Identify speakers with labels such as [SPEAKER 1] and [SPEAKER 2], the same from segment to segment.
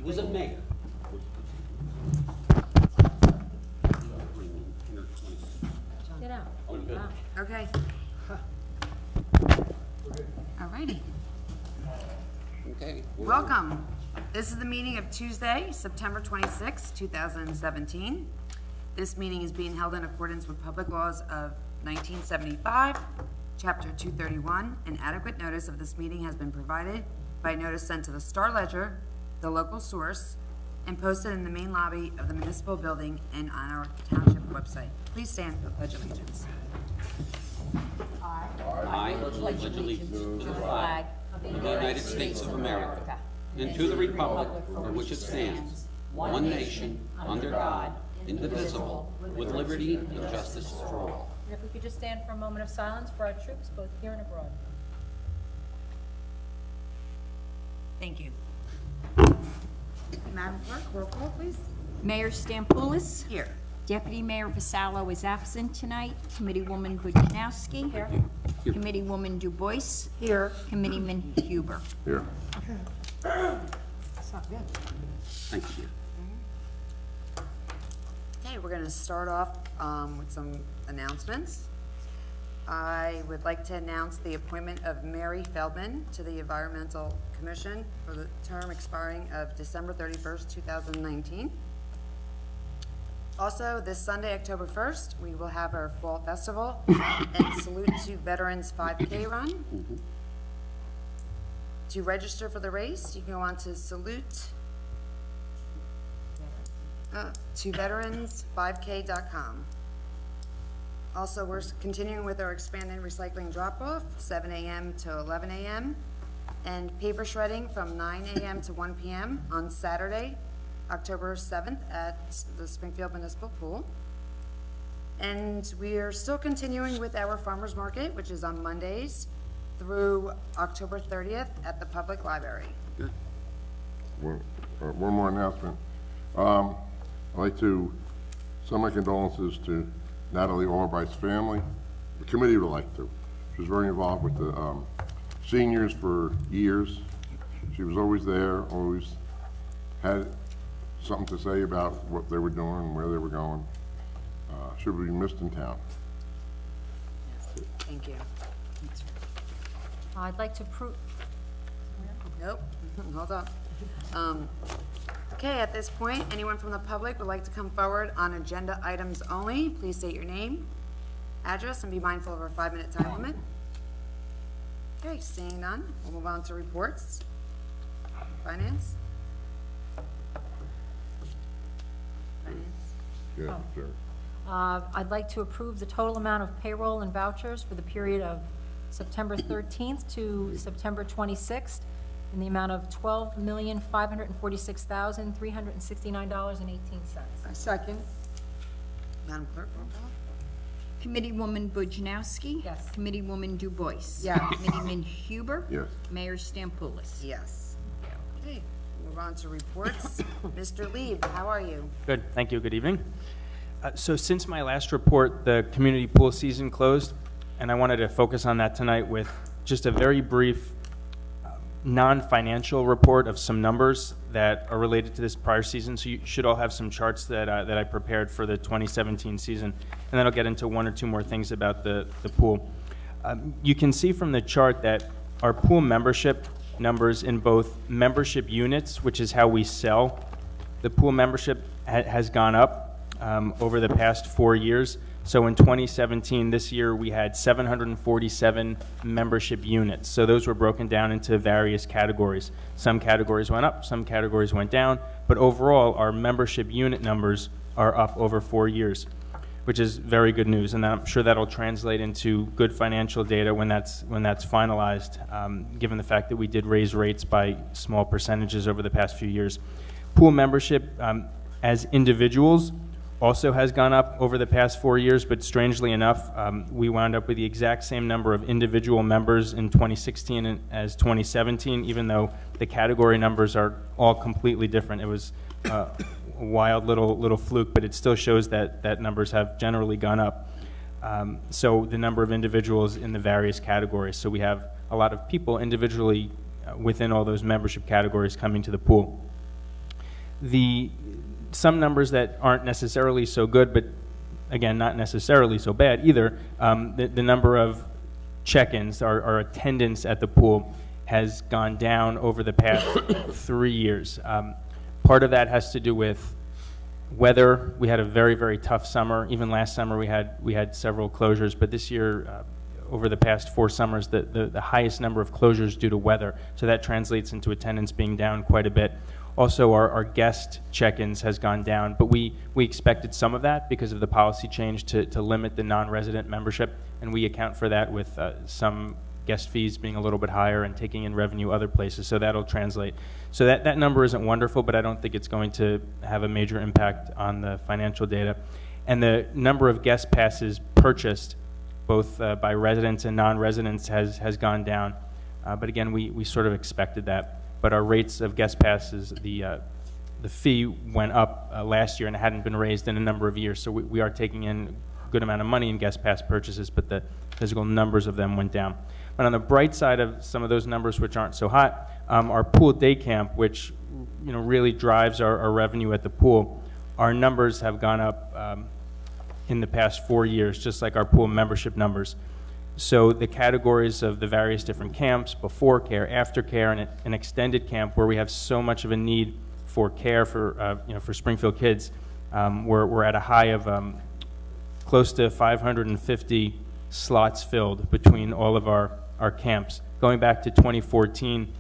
[SPEAKER 1] He was a mayor.
[SPEAKER 2] Get out.
[SPEAKER 1] Oh, good.
[SPEAKER 2] Wow.
[SPEAKER 3] Okay. All righty.
[SPEAKER 1] Okay.
[SPEAKER 3] Welcome. This is the meeting of Tuesday, September 26, 2017. This meeting is being held in accordance with public laws of 1975, Chapter 231, and adequate notice of this meeting has been provided by notice sent to the Star Ledger, the local source, and posted in the main lobby of the municipal building and on our township website. Please stand for the Pledge of Allegiance.
[SPEAKER 1] I pledge allegiance to the flag of the United States of America and to the republic for which it stands, one nation, under God, indivisible, with liberty and justice for all.
[SPEAKER 2] And if we could just stand for a moment of silence for our troops, both here and abroad.
[SPEAKER 3] Thank you. Madam Clerk, roll call, please.
[SPEAKER 4] Mayor Stampoulis.
[SPEAKER 3] Here.
[SPEAKER 4] Deputy Mayor Vasallo is absent tonight. Committeewoman Bujanowski.
[SPEAKER 2] Here.
[SPEAKER 4] Committeewoman DuBois.
[SPEAKER 3] Here.
[SPEAKER 4] Committeeman Huber.
[SPEAKER 5] Here.
[SPEAKER 3] That's not good.
[SPEAKER 1] Thank you.
[SPEAKER 3] Okay, we're going to start off with some announcements. I would like to announce the appointment of Mary Feldman to the Environmental Commission for the term expiring of December 31st, 2019. Also, this Sunday, October 1st, we will have our Fall Festival and Salute to Veterans 5K run. To register for the race, you can go on to to veterans5k.com. Also, we're continuing with our expanded recycling drop-off, 7 a.m. to 11 a.m., and paper shredding from 9 a.m. to 1 p.m. on Saturday, October 7th at the Springfield Municipal Pool. And we are still continuing with our farmers market, which is on Mondays through October 30th at the public library.
[SPEAKER 1] Good.
[SPEAKER 5] One more announcement. I'd like to send my condolences to Natalie Albright's family. The committee would like to. She was very involved with the seniors for years. She was always there, always had something to say about what they were doing and where they were going. She will be missed in town.
[SPEAKER 3] Thank you.
[SPEAKER 2] I'd like to prove.
[SPEAKER 3] Nope, hold on. Okay, at this point, anyone from the public would like to come forward on agenda items only. Please state your name, address, and be mindful of our 5-minute time limit. Okay, seeing none, we'll move on to reports. Finance?
[SPEAKER 5] Yeah, sure.
[SPEAKER 2] I'd like to approve the total amount of payroll and vouchers for the period of September 13th to September 26th in the amount of $12,546,369.18.
[SPEAKER 3] Second. Madam Clerk, roll call.
[SPEAKER 4] Committeewoman Bujanowski.
[SPEAKER 2] Yes.
[SPEAKER 4] Committeewoman DuBois.
[SPEAKER 3] Yes.
[SPEAKER 4] Committeeman Huber.
[SPEAKER 5] Yes.
[SPEAKER 4] Mayor Stampoulis.
[SPEAKER 3] Yes. Okay, move on to reports. Mr. Lieb, how are you?
[SPEAKER 6] Good, thank you, good evening. So since my last report, the community pool season closed, and I wanted to focus on that tonight with just a very brief non-financial report of some numbers that are related to this prior season. So you should all have some charts that I prepared for the 2017 season, and then I'll get into one or two more things about the pool. You can see from the chart that our pool membership numbers in both membership units, which is how we sell the pool membership, has gone up over the past 4 years. So in 2017, this year, we had 747 membership units. So those were broken down into various categories. Some categories went up, some categories went down, but overall, our membership unit numbers are up over 4 years, which is very good news, and I'm sure that'll translate into good financial data when that's finalized, given the fact that we did raise rates by small percentages over the past few years. Pool membership as individuals also has gone up over the past 4 years, but strangely enough, we wound up with the exact same number of individual members in 2016 as 2017, even though the category numbers are all completely different. It was a wild little fluke, but it still shows that numbers have generally gone up. So the number of individuals in the various categories. So we have a lot of people individually within all those membership categories coming to the pool. Some numbers that aren't necessarily so good, but again, not necessarily so bad either, the number of check-ins, our attendance at the pool has gone down over the past 3 years. Part of that has to do with weather. We had a very, very tough summer. Even last summer we had several closures, but this year, over the past 4 summers, the highest number of closures due to weather. So that translates into attendance being down quite a bit. Also, our guest check-ins has gone down, but we expected some of that because of the policy change to limit the non-resident membership, and we account for that with some guest fees being a little bit higher and taking in revenue other places, so that'll translate. So that number isn't wonderful, but I don't think it's going to have a major impact on the financial data. And the number of guest passes purchased, both by residents and non-residents, has gone down. But again, we sort of expected that. But our rates of guest passes, the fee went up last year and it hadn't been raised in a number of years. So we are taking in a good amount of money in guest pass purchases, but the physical numbers of them went down. But on the bright side of some of those numbers, which aren't so hot, our pool day camp, which really drives our revenue at the pool, our numbers have gone up in the past 4 years, just like our pool membership numbers. So the categories of the various different camps, before care, after care, and an extended camp where we have so much of a need for care for Springfield kids, we're at a high of close to 550 slots filled between all of our camps. Going back to 2014,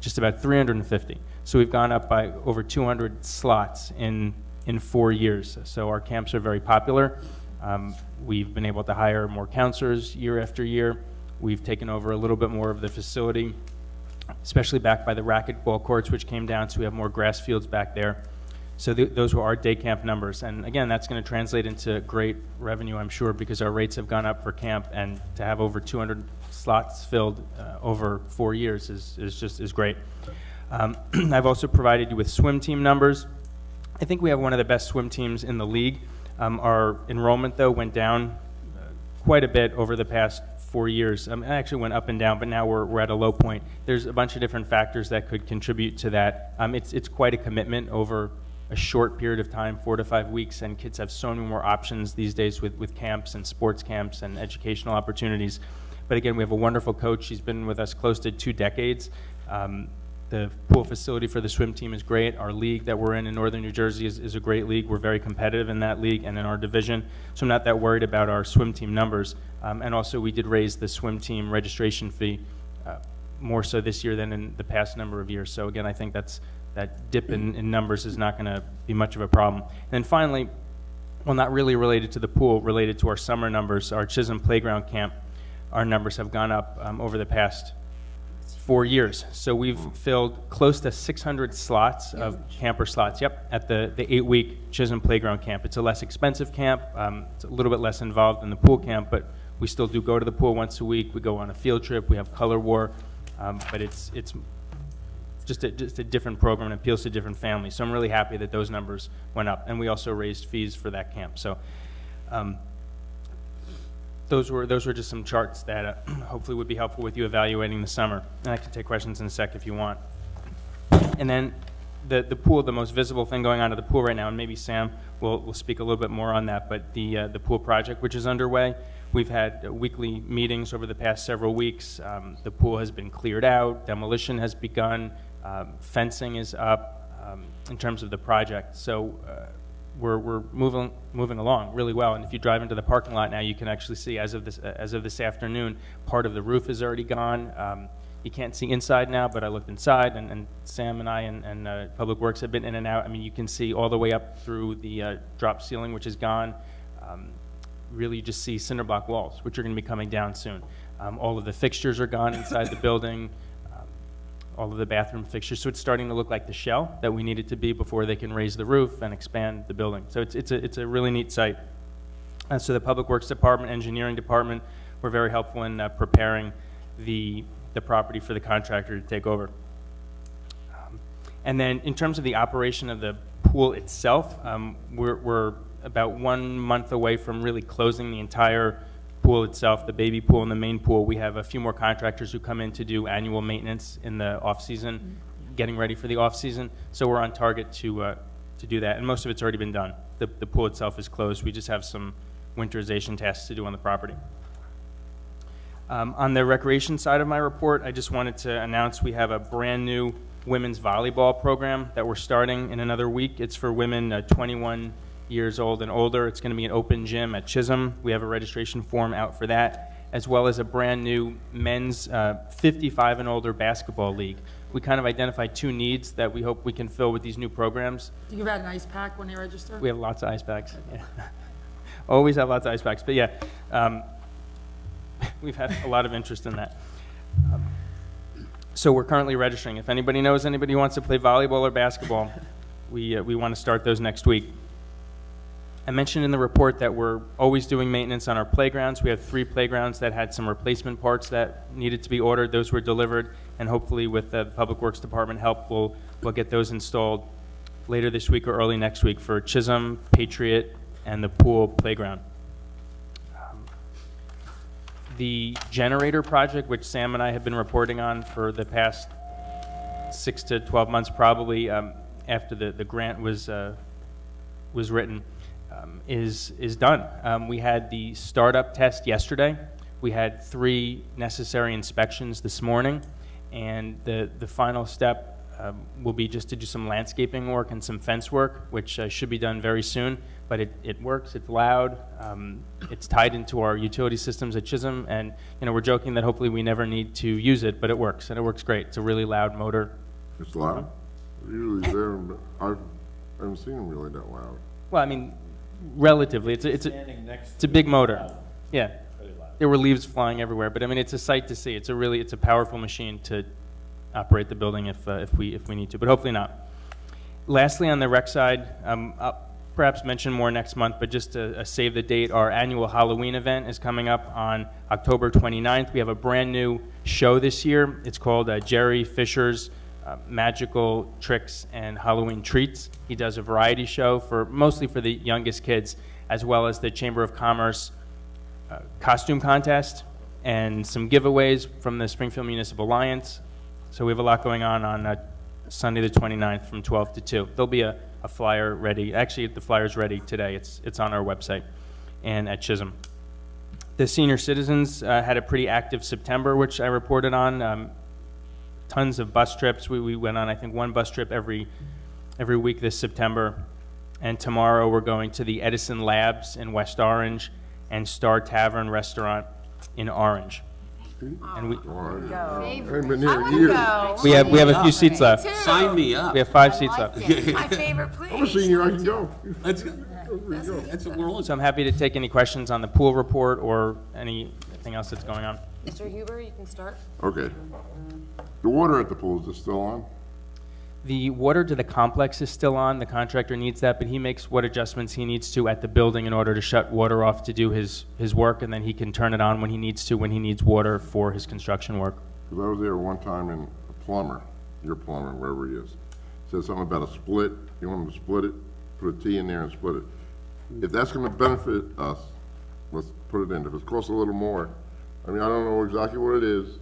[SPEAKER 6] just about 350. So we've gone up by over 200 slots in 4 years. So our camps are very popular. We've been able to hire more counselors year after year. We've taken over a little bit more of the facility, especially back by the racquetball courts, which came down, so we have more grass fields back there. So those were our day camp numbers. And again, that's going to translate into great revenue, I'm sure, because our rates have gone up for camp, and to have over 200 slots filled over 4 years is great. I've also provided you with swim team numbers. I think we have one of the best swim teams in the league. Our enrollment, though, went down quite a bit over the past 4 years. It actually went up and down, but now we're at a low point. There's a bunch of different factors that could contribute to that. It's quite a commitment over a short period of time, 4 to 5 weeks, and kids have so many more options these days with camps and sports camps and educational opportunities. But again, we have a wonderful coach. He's been with us close to 2 decades. The pool facility for the swim team is great. Our league that we're in Northern New Jersey is a great league. We're very competitive in that league and in our division, so I'm not that worried about our swim team numbers. And also, we did raise the swim team registration fee more so this year than in the past number of years. So again, I think that dip in numbers is not going to be much of a problem. And then finally, well, not really related to the pool, related to our summer numbers, our Chisholm Playground Camp, our numbers have gone up over the past 4 years. So we've filled close to 600 slots of camper slots, at the 8-week Chisholm Playground Camp. It's a less expensive camp. It's a little bit less involved than the pool camp, but we still do go to the pool once a week. We go on a field trip. We have color war, but it's just a different program and appeals to different families. So I'm really happy that those numbers went up. And we also raised fees for that camp. So those were just some charts that hopefully would be helpful with you evaluating the summer. And I can take questions in a sec if you want. And then the pool, the most visible thing going on at the pool right now, and maybe Sam will speak a little bit more on that, but the pool project, which is underway. We've had weekly meetings over the past several weeks. The pool has been cleared out. Demolition has begun. Fencing is up in terms of the project. So we're moving along really well. And if you drive into the parking lot now, you can actually see, as of this afternoon, part of the roof is already gone. You can't see inside now, but I looked inside, and Sam and I and Public Works have been in and out. I mean, you can see all the way up through the drop ceiling, which is gone. Really, you just see cinder block walls, which are going to be coming down soon. All of the fixtures are gone inside the building. All of the bathroom fixtures, so it's starting to look like the shell that we need it to be before they can raise the roof and expand the building. So it's a really neat site. So the Public Works Department, Engineering Department, were very helpful in preparing the property for the contractor to take over. And then in terms of the operation of the pool itself, we're about 1 month away from really closing the entire pool itself, the baby pool and the main pool. We have a few more contractors who come in to do annual maintenance in the off-season. getting ready for the off-season. So we're on target to do that, and most of it's already been done. The pool itself is closed. We just have some winterization tasks to do on the property. On the recreation side of my report, I just wanted to announce we have a brand new women's volleyball program that we're starting in another week. It's for women 21 years old and older. It's going to be an open gym at Chisholm. We have a registration form out for that, as well as a brand new men's 55 and older basketball league. We kind of identified two needs that we hope we can fill with these new programs.
[SPEAKER 7] Do you have an ice pack when you register?
[SPEAKER 6] We have lots of ice packs. Yeah. Always have lots of ice packs, but yeah, we've had a lot of interest in that. So we're currently registering. If anybody knows anybody who wants to play volleyball or basketball, we want to start those next week. I mentioned in the report that we're always doing maintenance on our playgrounds. We have 3 playgrounds that had some replacement parts that needed to be ordered. Those were delivered, and hopefully with the Public Works Department help, we'll get those installed later this week or early next week for Chisholm, Patriot, and the pool playground. The generator project, which Sam and I have been reporting on for the past 6 to 12 months probably, after the grant was written, is done. We had the startup test yesterday. We had 3 necessary inspections this morning, and the final step will be just to do some landscaping work and some fence work, which should be done very soon. But it works. It's loud. It's tied into our utility systems at Chisholm, and we're joking that hopefully we never need to use it, but it works, and it works great. It's a really loud motor.
[SPEAKER 5] It's loud? Usually there, I haven't seen them really that loud.
[SPEAKER 6] Well, I mean, relatively, it's a big motor. Yeah, there were leaves flying everywhere, but I mean, it's a sight to see. It's a powerful machine to operate the building if we need to, but hopefully not. Lastly, on the rec side, I'll perhaps mention more next month, but just to save the date, our annual Halloween event is coming up on October 29th. We have a brand new show this year. It's called Jerry Fisher's Magical Tricks and Halloween Treats. He does a variety show mostly for the youngest kids, as well as the Chamber of Commerce costume contest and some giveaways from the Springfield Municipal Alliance. So we have a lot going on Sunday the 29th from 12 to 2. There'll be a flyer ready. Actually, the flyer's ready today. It's on our website and at Chisholm. The senior citizens had a pretty active September, which I reported on. Tons of bus trips. We went on, I think, 1 bus trip every week this September. And tomorrow we're going to the Edison Labs in West Orange and Star Tavern Restaurant in Orange. And we have a few seats left.
[SPEAKER 1] Sign me up.
[SPEAKER 6] We have 5 seats left.
[SPEAKER 3] My favorite place.
[SPEAKER 5] I'm a senior, I can go.
[SPEAKER 1] Let's go. That's what we're all.
[SPEAKER 6] So I'm happy to take any questions on the pool report or anything else that's going on.
[SPEAKER 3] Mr. Huber, you can start.
[SPEAKER 5] Okay. The water at the pool, is it still on?
[SPEAKER 6] The water to the complex is still on. The contractor needs that, but he makes what adjustments he needs to at the building in order to shut water off to do his work, and then he can turn it on when he needs water for his construction work.
[SPEAKER 5] Because I was there one time, and a plumber, your plumber, wherever he is, said something about a split. You want him to split it, put a T in there and split it. If that's going to benefit us, let's put it in. If it costs a little more, I mean, I don't know exactly what it is,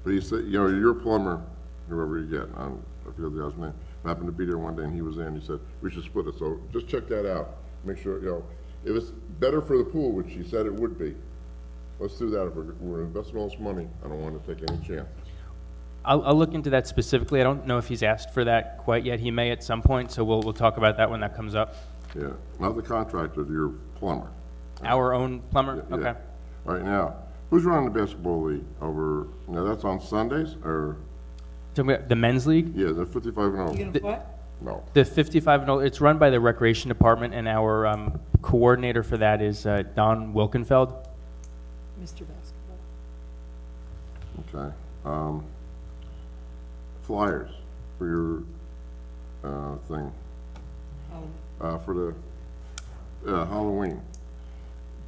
[SPEAKER 5] but he said, you're a plumber, whoever you get. I forget the guy's name. I happened to be there one day, and he was there, and he said, we should split it. So just check that out. Make sure, if it's better for the pool, which he said it would be, let's do that. If we're investing all this money, I don't want to take any chance.
[SPEAKER 6] I'll look into that specifically. I don't know if he's asked for that quite yet. He may at some point, so we'll talk about that when that comes up.
[SPEAKER 5] Yeah, not the contractor, your plumber.
[SPEAKER 6] Our own plumber?
[SPEAKER 5] Yeah,
[SPEAKER 6] okay.
[SPEAKER 5] yeah. Right now, who's running the basketball league over, that's on Sundays, or?
[SPEAKER 6] The men's league?
[SPEAKER 5] Yeah, the 55 and over.
[SPEAKER 7] You gonna play?
[SPEAKER 5] No.
[SPEAKER 6] The 55 and over, it's run by the recreation department, and our coordinator for that is Don Wilkenfeld.
[SPEAKER 7] Mr. Basketball.
[SPEAKER 5] Okay. Flyers for your thing. For the Halloween.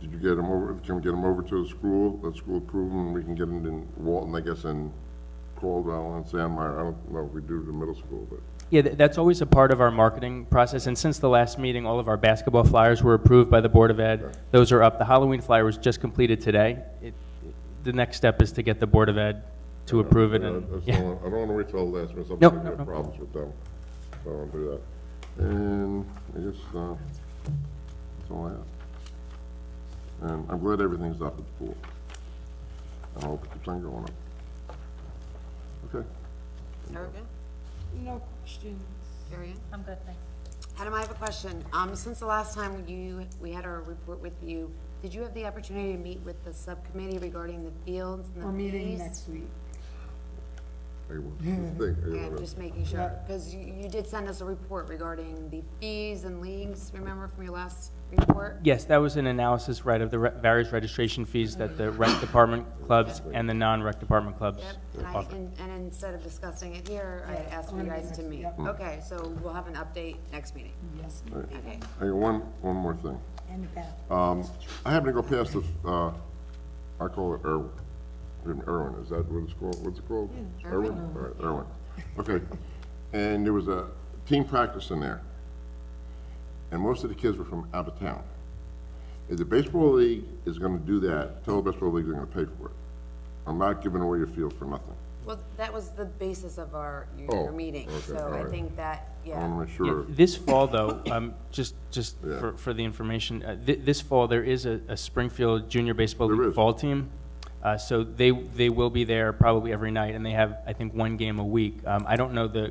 [SPEAKER 5] Did you get them over? Can we get them over to the school? Let school approve them, and we can get them in Walton, I guess, and Caldwell and Sandmeyer. I don't know if we do the middle school, but.
[SPEAKER 6] Yeah, that's always a part of our marketing process, and since the last meeting, all of our basketball flyers were approved by the Board of Ed. Okay. Those are up. The Halloween flyer was just completed today. The next step is to get the Board of Ed to approve it.
[SPEAKER 5] I
[SPEAKER 6] And,
[SPEAKER 5] don't
[SPEAKER 6] yeah.
[SPEAKER 5] want to wait till the last minute,
[SPEAKER 6] No,
[SPEAKER 5] sometimes we
[SPEAKER 6] no,
[SPEAKER 5] have
[SPEAKER 6] no.
[SPEAKER 5] problems with them, so I won't do that. And I guess, that's all I have. And I'm glad everything's up at the pool. I hope it keeps on going up. Okay.
[SPEAKER 3] Erica?
[SPEAKER 7] No questions.
[SPEAKER 3] Arian?
[SPEAKER 2] I'm good, thanks.
[SPEAKER 3] Adam, I have a question. Since the last time we had our report with you, did you have the opportunity to meet with the subcommittee regarding the fields and the
[SPEAKER 7] We're meeting
[SPEAKER 3] fees?
[SPEAKER 7] next week.
[SPEAKER 3] Yeah, just making sure, because you did send us a report regarding the fees and leagues, remember from your last report?
[SPEAKER 6] Yes, that was an analysis, right, of the various registration fees that the rec department clubs and the non-rec department clubs
[SPEAKER 3] Yep,
[SPEAKER 6] offer.
[SPEAKER 3] and instead of discussing it here, I asked you guys to meet.
[SPEAKER 7] Yep.
[SPEAKER 3] Okay, so we'll have an update next meeting.
[SPEAKER 7] Yes.
[SPEAKER 3] Okay.
[SPEAKER 5] I got one more thing.
[SPEAKER 7] And the bath.
[SPEAKER 5] I happened to go past the, I call it Irwin, is that what it's called? What's it called? Irwin? All right, Irwin. Okay. And there was a team practice in there. And most of the kids were from out of town. If the baseball league is gonna do that, tell the baseball league they're gonna pay for it. I'm not giving away your field for nothing.
[SPEAKER 3] Well, that was the basis of your
[SPEAKER 5] Oh,
[SPEAKER 3] meeting,
[SPEAKER 5] okay,
[SPEAKER 3] so
[SPEAKER 5] all
[SPEAKER 3] I
[SPEAKER 5] right.
[SPEAKER 3] think that,
[SPEAKER 5] I
[SPEAKER 3] yeah.
[SPEAKER 5] wanna make
[SPEAKER 6] Yeah,
[SPEAKER 5] sure.
[SPEAKER 6] this fall, though, just
[SPEAKER 5] Yeah.
[SPEAKER 6] for the information, this fall, there is a Springfield Junior Baseball
[SPEAKER 5] There
[SPEAKER 6] League
[SPEAKER 5] is.
[SPEAKER 6] fall team. So they will be there probably every night, and they have, I think, one game a week. I don't know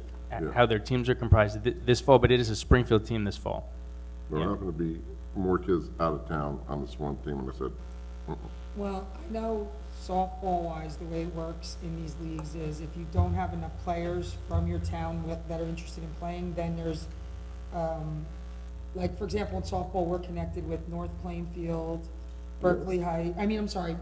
[SPEAKER 6] how their teams are comprised this fall, but it is a Springfield team this fall.
[SPEAKER 5] There
[SPEAKER 6] Yeah.
[SPEAKER 5] happened to be more kids out of town on this one team, and I said,
[SPEAKER 7] Well, I know softball-wise, the way it works in these leagues is if you don't have enough players from your town that are interested in playing, then there's, like, for example, in softball, we're connected with North Plainfield, Berkeley Heights,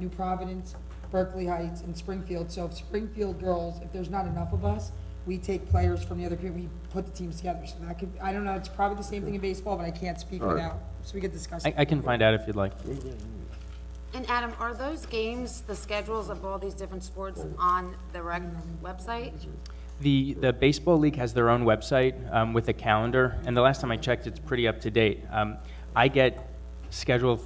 [SPEAKER 7] New Providence, Berkeley Heights, and Springfield. So if Springfield girls, if there's not enough of us, we take players from the other people, we put the teams together. So that could, I don't know, it's probably the same thing in baseball, but I can't speak
[SPEAKER 5] All right.
[SPEAKER 7] without, so we could discuss it.
[SPEAKER 6] I can find out if you'd like.
[SPEAKER 3] And Adam, are those games, the schedules of all these different sports on the rec website?
[SPEAKER 6] The Baseball League has their own website with a calendar, and the last time I checked, it's pretty up to date. I get scheduled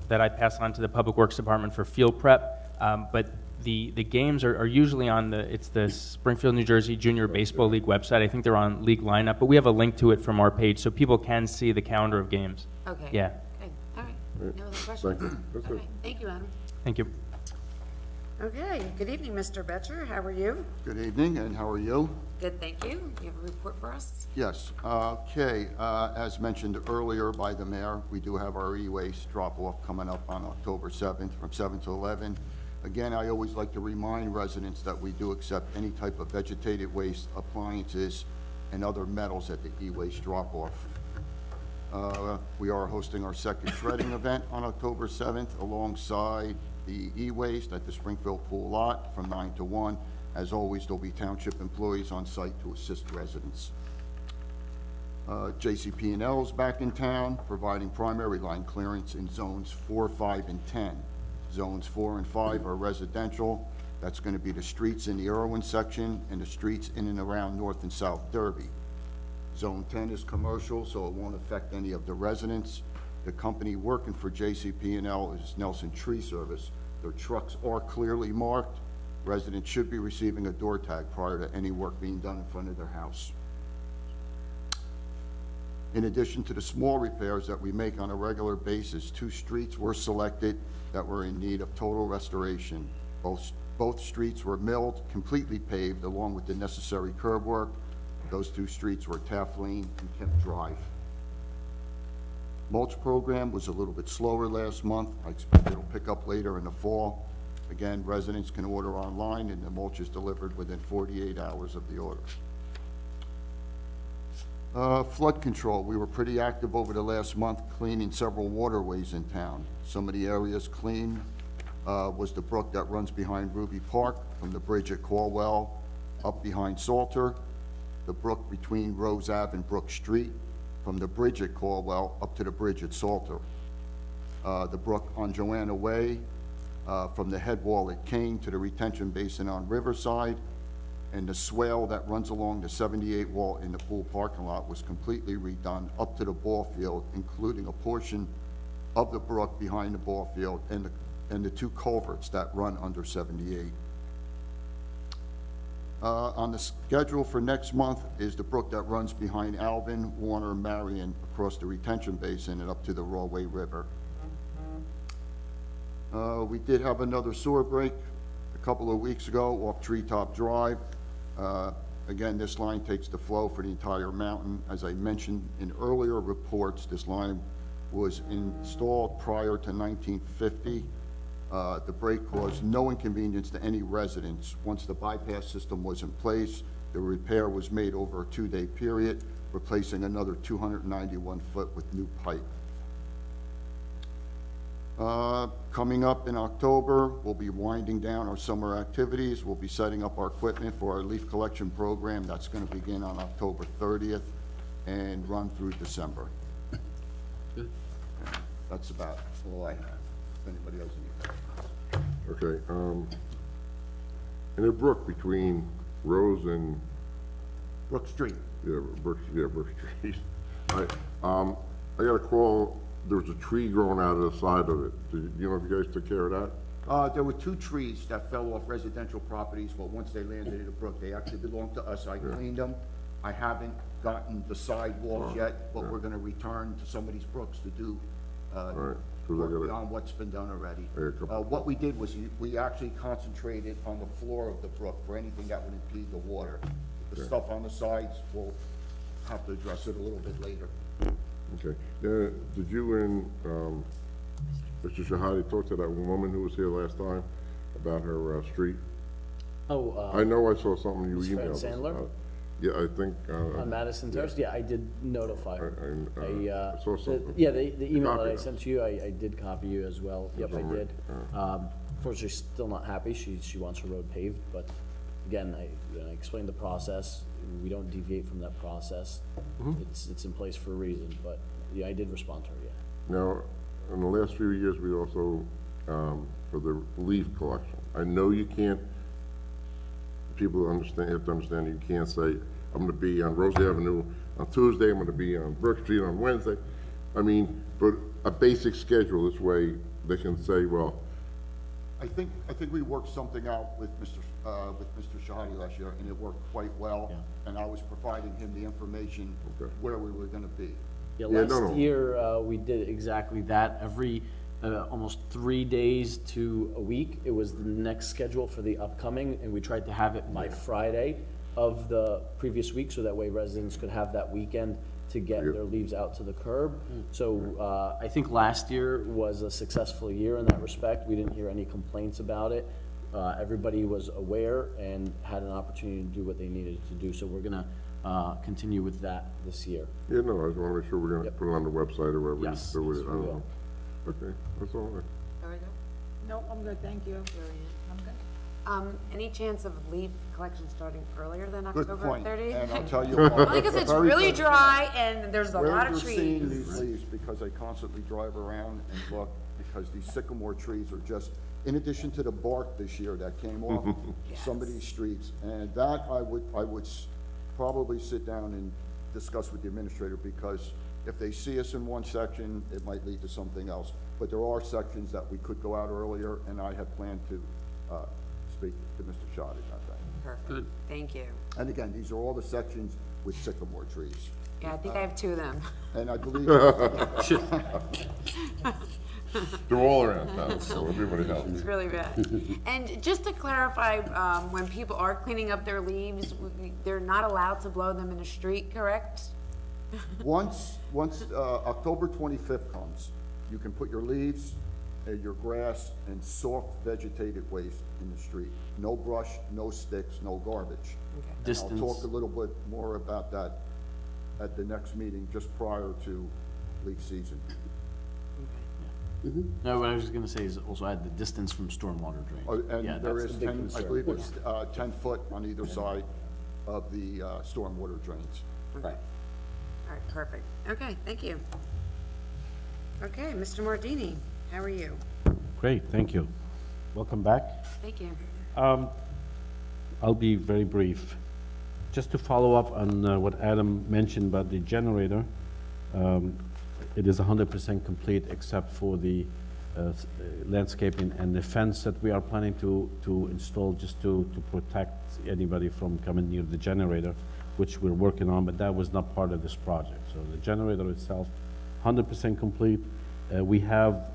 [SPEAKER 6] that I pass on to the Public Works Department for field prep, but the games are usually on it's the Springfield, New Jersey Junior Baseball League website. I think they're on league lineup, but we have a link to it from our page so people can see the calendar of games.
[SPEAKER 3] Okay.
[SPEAKER 6] Yeah.
[SPEAKER 3] Okay, all right. No other questions?
[SPEAKER 5] thank you. That's it.
[SPEAKER 3] Okay, thank you, Adam.
[SPEAKER 6] Thank you.
[SPEAKER 3] Okay, good evening, Mr. Betcher, how are you?
[SPEAKER 8] Good evening, and how are you?
[SPEAKER 3] Good, thank you. You have a report for us?
[SPEAKER 8] Yes, okay, as mentioned earlier by the mayor, we do have our e-waste drop-off coming up on October 7th from 7 to 11. Again, I always like to remind residents that we do accept any type of vegetated waste, appliances, and other metals at the e-waste drop-off. We are hosting our second shredding event on October 7th alongside the e-waste at the Springfield Pool Lot from 9 to 1. As always, there'll be township employees on site to assist residents. JCP&L is back in town, providing primary line clearance in zones 4, 5, and 10. Zones 4 and 5 are residential. That's going to be the streets in the Irwin section and the streets in and around North and South Derby. Zone 10 is commercial, so it won't affect any of the residents. The company working for JCP&L is Nelson Tree Service. Their trucks are clearly marked. Residents should be receiving a door tag prior to any work being done in front of their house. In addition to the small repairs that we make on a regular basis, 2 streets were selected that were in need of total restoration. Both streets were milled, completely paved, along with the necessary curb work. Those 2 streets were Taft Lane and Kemp Drive. Mulch program was a little bit slower last month. I expect it'll pick up later in the fall. Again, residents can order online and the mulch is delivered within 48 hours of the order. Flood control, we were pretty active over the last month cleaning several waterways in town. Some of the areas cleaned was the brook that runs behind Ruby Park from the bridge at Caldwell up behind Salter, the brook between Rose Ave and Brook Street, from the bridge at Caldwell up to the bridge at Salter. The brook on Joanna Way, from the head wall at Kane to the retention basin on Riverside, and the swale that runs along the 78 wall in the pool parking lot was completely redone up to the ball field, including a portion of the brook behind the ball field and the 2 culverts that run under 78. On the schedule for next month is the brook that runs behind Alvin, Warner, Marion, across the retention basin and up to the Rawway River. We did have another sewer break a couple of weeks ago off Treetop Drive. Again, this line takes the flow for the entire mountain. As I mentioned in earlier reports, this line was installed prior to 1950. The break caused no inconvenience to any residents. Once the bypass system was in place, the repair was made over a 2-day period, replacing another 291 foot with new pipe. Coming up in October, we'll be winding down our summer activities. We'll be setting up our equipment for our leaf collection program. That's going to begin on October 30th and run through December.
[SPEAKER 1] Good.
[SPEAKER 8] That's about all I have. If anybody else needs that.
[SPEAKER 5] Okay, in a brook between Rose and,
[SPEAKER 8] Brook Street.
[SPEAKER 5] Brook Street. I got a call, there was a tree growing out of the side of it. Do you know if you guys took care of that?
[SPEAKER 8] There were 2 trees that fell off residential properties, but once they landed in the brook, they actually belonged to us. I cleaned them. I haven't gotten the sidewalks yet, but we're gonna return to somebody's brooks to do,
[SPEAKER 5] Right.
[SPEAKER 8] work beyond what's been done already. What we did was we actually concentrated on the floor of the brook for anything that would impede the water. The stuff on the sides, we'll have to address it a little bit later.
[SPEAKER 5] Okay. Did you and Mr. Shahadi talk to that woman who was here last time about her street?
[SPEAKER 9] Oh,
[SPEAKER 5] I know I saw something you
[SPEAKER 9] Ms. Fran
[SPEAKER 5] emailed us.
[SPEAKER 9] Sandler?
[SPEAKER 5] Yeah, I think.
[SPEAKER 9] On Madison Terrace? Yeah, I did notify her.
[SPEAKER 5] I saw something.
[SPEAKER 9] The email that I
[SPEAKER 5] Copied
[SPEAKER 9] sent
[SPEAKER 5] us.
[SPEAKER 9] to you, I did copy you as well. Yep, I did. Unfortunately, she's still not happy. She wants her road paved, but again, I explained the process. We don't deviate from that process. It's in place for a reason, but yeah, I did respond to her, yeah.
[SPEAKER 5] Now, in the last few years, we also, for the leaf collection, I know you can't, people have to understand you can't say, I'm gonna be on Rosie Avenue on Tuesday, I'm gonna be on Brook Street on Wednesday. I mean, but a basic schedule, this way they can say, well.
[SPEAKER 8] I think we worked something out with Mr. Shahadi last year, and it worked quite well.
[SPEAKER 9] Yeah.
[SPEAKER 8] And I was providing him the information where we were gonna be.
[SPEAKER 9] Yeah,
[SPEAKER 5] Yeah,
[SPEAKER 9] last year, we did exactly that. Every, almost 3 days to a week, it was the next schedule for the upcoming, and we tried to have it by Friday of the previous week, so that way residents could have that weekend to get their leaves out to the curb. So, I think last year was a successful year in that respect. We didn't hear any complaints about it. Everybody was aware and had an opportunity to do what they needed to do, so we're gonna continue with that this year.
[SPEAKER 5] Yeah, no, I just wanna make sure we're gonna put it on the website or wherever
[SPEAKER 9] Yes,
[SPEAKER 5] you do
[SPEAKER 9] yes,
[SPEAKER 5] it. I
[SPEAKER 9] we
[SPEAKER 5] don't
[SPEAKER 9] will.
[SPEAKER 5] know. Okay, that's all.
[SPEAKER 3] There we go.
[SPEAKER 7] No, I'm good, thank you.
[SPEAKER 2] I'm good.
[SPEAKER 3] Any chance of leaf collection starting earlier than
[SPEAKER 8] Good
[SPEAKER 3] October
[SPEAKER 8] point,
[SPEAKER 3] 30th?
[SPEAKER 8] and I'll tell you why.
[SPEAKER 3] Only because it's
[SPEAKER 8] Very
[SPEAKER 3] really
[SPEAKER 8] good.
[SPEAKER 3] dry and there's a
[SPEAKER 8] Where
[SPEAKER 3] lot of
[SPEAKER 8] you're seeing
[SPEAKER 3] trees.
[SPEAKER 8] these leaves, because I constantly drive around and look, because these sycamore trees are just, in addition to the bark this year that came off some of these streets, and that I would probably sit down and discuss with the administrator, because if they see us in one section, it might lead to something else. But there are sections that we could go out earlier, and I had planned to speak to Mr. Shahadi about that.
[SPEAKER 3] Perfect,
[SPEAKER 1] Good.
[SPEAKER 3] thank you.
[SPEAKER 8] And again, these are all the sections with sycamore trees.
[SPEAKER 3] Yeah, I think I have 2 of them.
[SPEAKER 8] And I believe,
[SPEAKER 5] They're all around town, so everybody helps.
[SPEAKER 3] It's really bad. And just to clarify, when people are cleaning up their leaves, they're not allowed to blow them in the street, correct?
[SPEAKER 8] once October 25th comes, you can put your leaves, your grass, and soft vegetated waste in the street. No brush, no sticks, no garbage. And I'll talk a little bit more about that at the next meeting, just prior to leaf season.
[SPEAKER 9] No, what I was gonna say is also add the distance from stormwater
[SPEAKER 8] Oh,
[SPEAKER 9] drain. Yeah,
[SPEAKER 8] and there
[SPEAKER 9] that's
[SPEAKER 8] is
[SPEAKER 9] the big
[SPEAKER 8] 10, I
[SPEAKER 9] concern.
[SPEAKER 8] believe it's 10 foot on either side of the stormwater drains.
[SPEAKER 3] Okay. All right, perfect. Okay, thank you. Okay, Mr. Mardini, how are you?
[SPEAKER 10] Great, thank you. Welcome back.
[SPEAKER 3] Thank you.
[SPEAKER 10] I'll be very brief. Just to follow up on what Adam mentioned about the generator, it is 100% complete except for the landscaping and the fence that we are planning to install just to protect anybody from coming near the generator, which we're working on, but that was not part of this project. So the generator itself, 100% complete. We have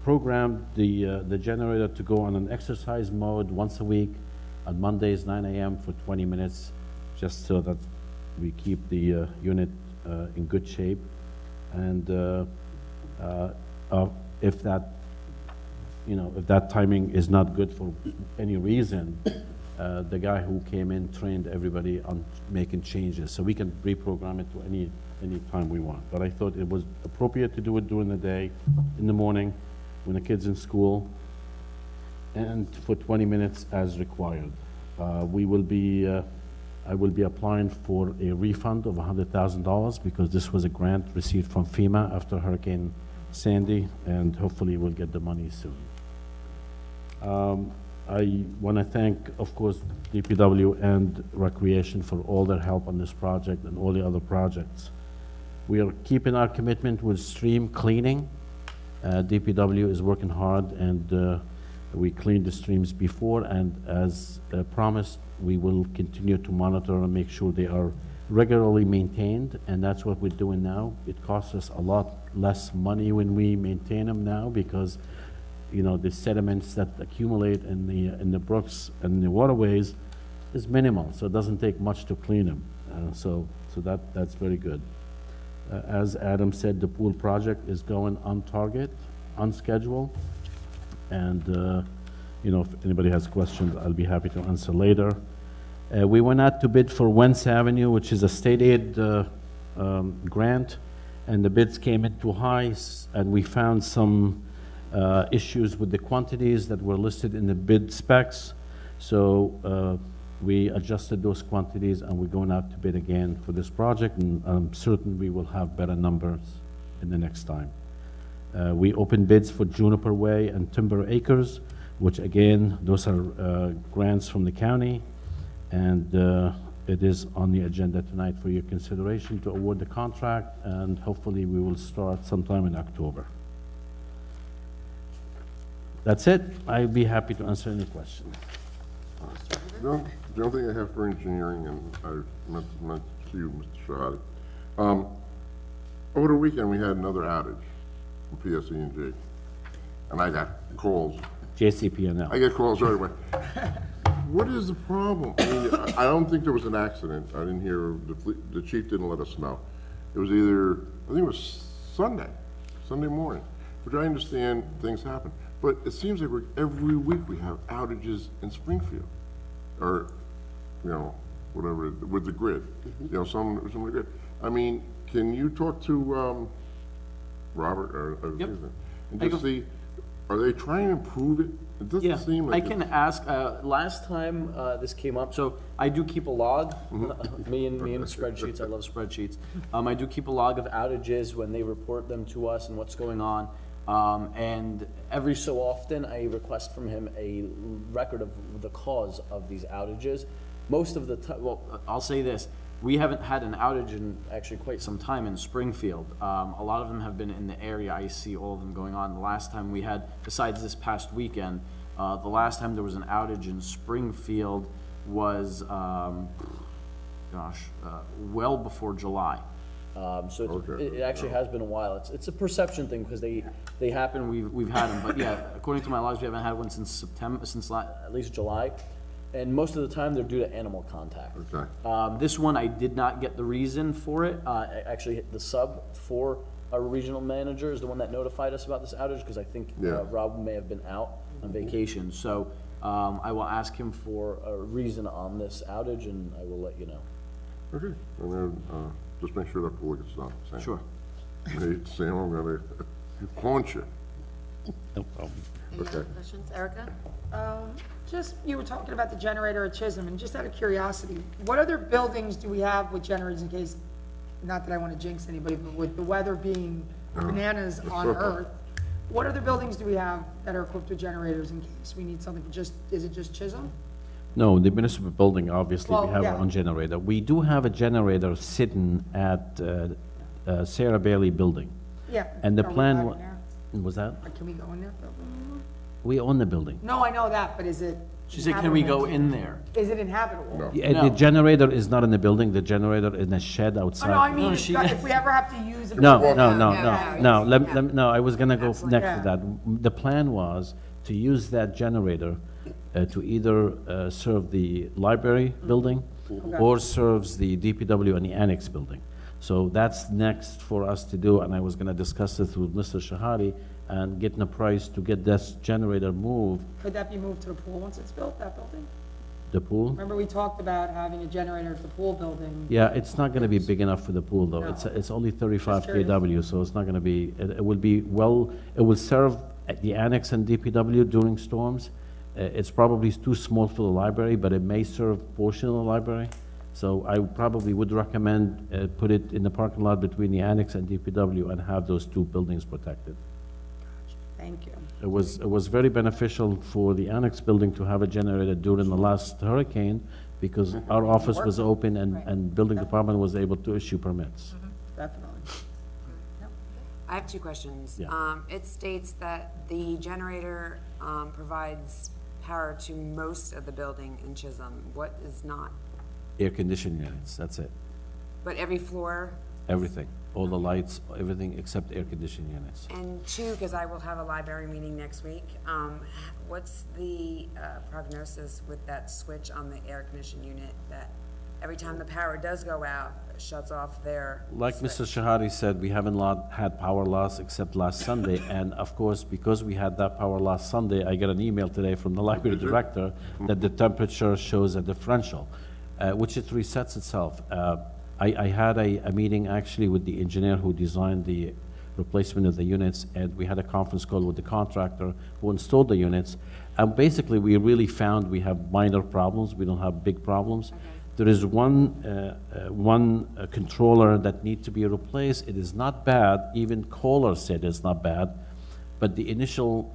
[SPEAKER 10] programmed the generator to go on an exercise mode once a week on Mondays, 9 a.m. for 20 minutes, just so that we keep the unit in good shape. And if that, if that timing is not good for any reason, the guy who came in trained everybody on making changes, so we can reprogram it to any time we want. But I thought it was appropriate to do it during the day, in the morning, when the kid's in school, and for 20 minutes as required. I will be applying for a refund of $100,000 because this was a grant received from FEMA after Hurricane Sandy, and hopefully we'll get the money soon. I want to thank, of course, DPW and Recreation for all their help on this project and all the other projects. We are keeping our commitment with stream cleaning. DPW is working hard, and we cleaned the streams before, and as promised, we will continue to monitor and make sure they are regularly maintained, and that's what we're doing now. It costs us a lot less money when we maintain them now because the sediments that accumulate in the brooks and the waterways is minimal, so it doesn't take much to clean them. So that's very good. As Adam said, the pool project is going on target, on schedule, and if anybody has questions, I'll be happy to answer later. We went out to bid for Wentz Avenue, which is a state aid grant, and the bids came in too high, and we found some issues with the quantities that were listed in the bid specs. So we adjusted those quantities, and we're going out to bid again for this project, and I'm certain we will have better numbers in the next time. We opened bids for Juniper Way and Timber Acres, which again, those are grants from the county, and it is on the agenda tonight for your consideration to award the contract, and hopefully we will start sometime in October. That's it. I'd be happy to answer any questions.
[SPEAKER 5] The only thing I have for engineering, and I meant to you, Mr. Shahadi. Over the weekend, we had another outage from PSE&G, and I got calls.
[SPEAKER 10] JCP&L.
[SPEAKER 5] I get calls right away. What is the problem? I mean, I don't think there was an accident. I didn't hear, the chief didn't let us know. It was either, I think it was Sunday morning, which I understand things happen. But it seems like every week we have outages in Springfield, or, whatever, with the grid. Some of the grid. I mean, can you talk to Robert, or
[SPEAKER 9] Yep.
[SPEAKER 5] and just see, are they trying to improve it? It doesn't seem like
[SPEAKER 9] I can ask. Last time this came up, so I do keep a log. me and spreadsheets. I love spreadsheets. I do keep a log of outages when they report them to us and what's going on. And every so often, I request from him a record of the cause of these outages. Most of the time, well, I'll say this. We haven't had an outage in actually quite some time in Springfield. A lot of them have been in the area. I see all of them going on. The last time we had, besides this past weekend, the last time there was an outage in Springfield was, well before July. So it actually has been a while. It's a perception thing because they happen. We've had them, but yeah, according to my logs, we haven't had one since September, at least July. And most of the time, they're due to animal contact.
[SPEAKER 5] Okay.
[SPEAKER 9] This one, I did not get the reason for it. Actually, the sub for our regional manager is the one that notified us about this outage because I think Rob may have been out on vacation. So I will ask him for a reason on this outage, and I will let you know.
[SPEAKER 5] Okay. And then just make sure that pool gets done. Sam.
[SPEAKER 9] Sure.
[SPEAKER 5] Sam, I'm going to haunt you.
[SPEAKER 10] No problem.
[SPEAKER 3] Any other questions? Erica?
[SPEAKER 7] Just, you were talking about the generator at Chisholm, and just out of curiosity, what other buildings do we have with generators in case, not that I want to jinx anybody, but with the weather being bananas on Earth, what other buildings do we have that are equipped with generators in case we need something? Is it just Chisholm?
[SPEAKER 10] No, the municipal building, obviously,
[SPEAKER 7] Well,
[SPEAKER 10] we have
[SPEAKER 7] yeah.
[SPEAKER 10] our own generator. We do have a generator sitting at Sarah Bailey building.
[SPEAKER 7] Yeah.
[SPEAKER 10] And the
[SPEAKER 7] Are we
[SPEAKER 10] plan,
[SPEAKER 7] back there?
[SPEAKER 10] Was that?
[SPEAKER 7] Can we go in there?
[SPEAKER 10] We own the building.
[SPEAKER 7] No, I know that, but is it?
[SPEAKER 9] She said, can we go
[SPEAKER 7] inhabitable?
[SPEAKER 9] in there?
[SPEAKER 7] Is it inhabitable?
[SPEAKER 5] No.
[SPEAKER 10] Yeah, the generator is not in the building, the generator is in a shed
[SPEAKER 7] Oh,
[SPEAKER 10] outside.
[SPEAKER 7] no, I mean,
[SPEAKER 9] No,
[SPEAKER 7] if
[SPEAKER 9] she-
[SPEAKER 7] if we ever have to use it.
[SPEAKER 10] No,
[SPEAKER 3] Yeah,
[SPEAKER 10] no,
[SPEAKER 3] yeah,
[SPEAKER 10] no,
[SPEAKER 3] yeah,
[SPEAKER 10] no, no,
[SPEAKER 3] yeah.
[SPEAKER 10] no, I was gonna go
[SPEAKER 3] Absolutely.
[SPEAKER 10] next to that. The plan was to use that generator to either serve the library building or serves the DPW and the annex building. So that's next for us to do, and I was gonna discuss this with Mr. Shahadi and getting a price to get this generator moved,
[SPEAKER 7] Could that be moved to the pool once it's built, that building?
[SPEAKER 10] the pool.
[SPEAKER 7] Remember, we talked about having a generator at the pool building?
[SPEAKER 10] Yeah, it's not gonna be big enough for the pool, though.
[SPEAKER 7] No.
[SPEAKER 10] It's only 35
[SPEAKER 7] Just curious.
[SPEAKER 10] kW, so it's not gonna be, it will be, well, it will serve at the annex and DPW during storms. It's probably too small for the library, but it may serve portion of the library. So I probably would recommend put it in the parking lot between the annex and DPW and have those two buildings protected.
[SPEAKER 7] Thank you.
[SPEAKER 10] It was very beneficial for the annex building to have a generator during the last hurricane because our office was open and building department was able to issue permits.
[SPEAKER 7] Definitely.
[SPEAKER 3] I have two questions.
[SPEAKER 10] Yeah.
[SPEAKER 3] It states that the generator provides power to most of the building in Chisholm. What is not?
[SPEAKER 10] Air conditioning units, that's it.
[SPEAKER 3] But every floor?
[SPEAKER 10] Everything, all the lights, everything except air conditioning units.
[SPEAKER 3] And two, because I will have a library meeting next week, what's the prognosis with that switch on the air conditioning unit that every time the power does go out, shuts off their
[SPEAKER 10] Like
[SPEAKER 3] switch?
[SPEAKER 10] Mr. Shahadi said, we haven't had power loss except last Sunday, and of course, because we had that power last Sunday, I got an email today from the library director that the temperature shows a differential, which it resets itself. I had a meeting actually with the engineer who designed the replacement of the units, and we had a conference call with the contractor who installed the units, and basically we really found we have minor problems, we don't have big problems.
[SPEAKER 3] Okay.
[SPEAKER 10] There is one controller that needs to be replaced. It is not bad. Even Kohler said it's not bad. But the initial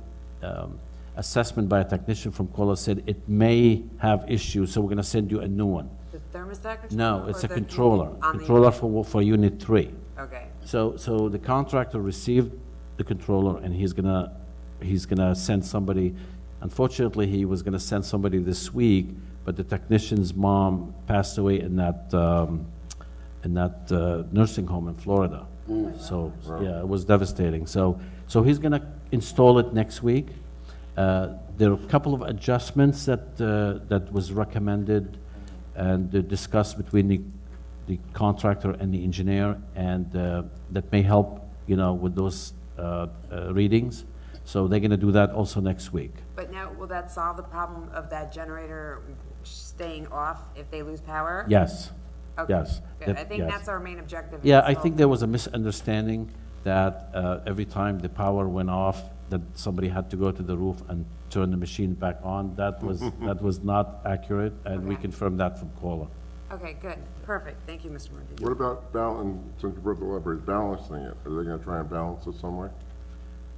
[SPEAKER 10] assessment by a technician from Kohler said it may have issues, so we're going to send you a new one.
[SPEAKER 3] The thermostat controller?
[SPEAKER 10] No, it's
[SPEAKER 3] or
[SPEAKER 10] a
[SPEAKER 3] the
[SPEAKER 10] controller.
[SPEAKER 3] on the-
[SPEAKER 10] Controller for Unit 3.
[SPEAKER 3] Okay,
[SPEAKER 10] So the contractor received the controller, and he's gonna send somebody. Unfortunately, he was gonna send somebody this week, but the technician's mom passed away in that nursing home in Florida. So yeah, it was devastating. So he's gonna install it next week. There are a couple of adjustments that was recommended and discussed between the contractor and the engineer, and that may help, with those readings. So they're gonna do that also next week.
[SPEAKER 3] but now, will that solve the problem of that generator staying off if they lose power?
[SPEAKER 10] Yes,
[SPEAKER 3] Okay,
[SPEAKER 10] yes.
[SPEAKER 3] good.
[SPEAKER 10] that-
[SPEAKER 3] I think
[SPEAKER 10] yes.
[SPEAKER 3] that's our main objective.
[SPEAKER 10] Yeah,
[SPEAKER 3] is
[SPEAKER 10] I
[SPEAKER 3] to
[SPEAKER 10] think
[SPEAKER 3] solve-
[SPEAKER 10] there was a misunderstanding that every time the power went off, that somebody had to go to the roof and turn the machine back on. That was not accurate, and we
[SPEAKER 3] Okay.
[SPEAKER 10] confirmed that from Kohler.
[SPEAKER 3] Okay, good, perfect, thank you, Mr. Murphy.
[SPEAKER 5] What about since you brought the library, balancing it? Are they gonna try and balance it some way?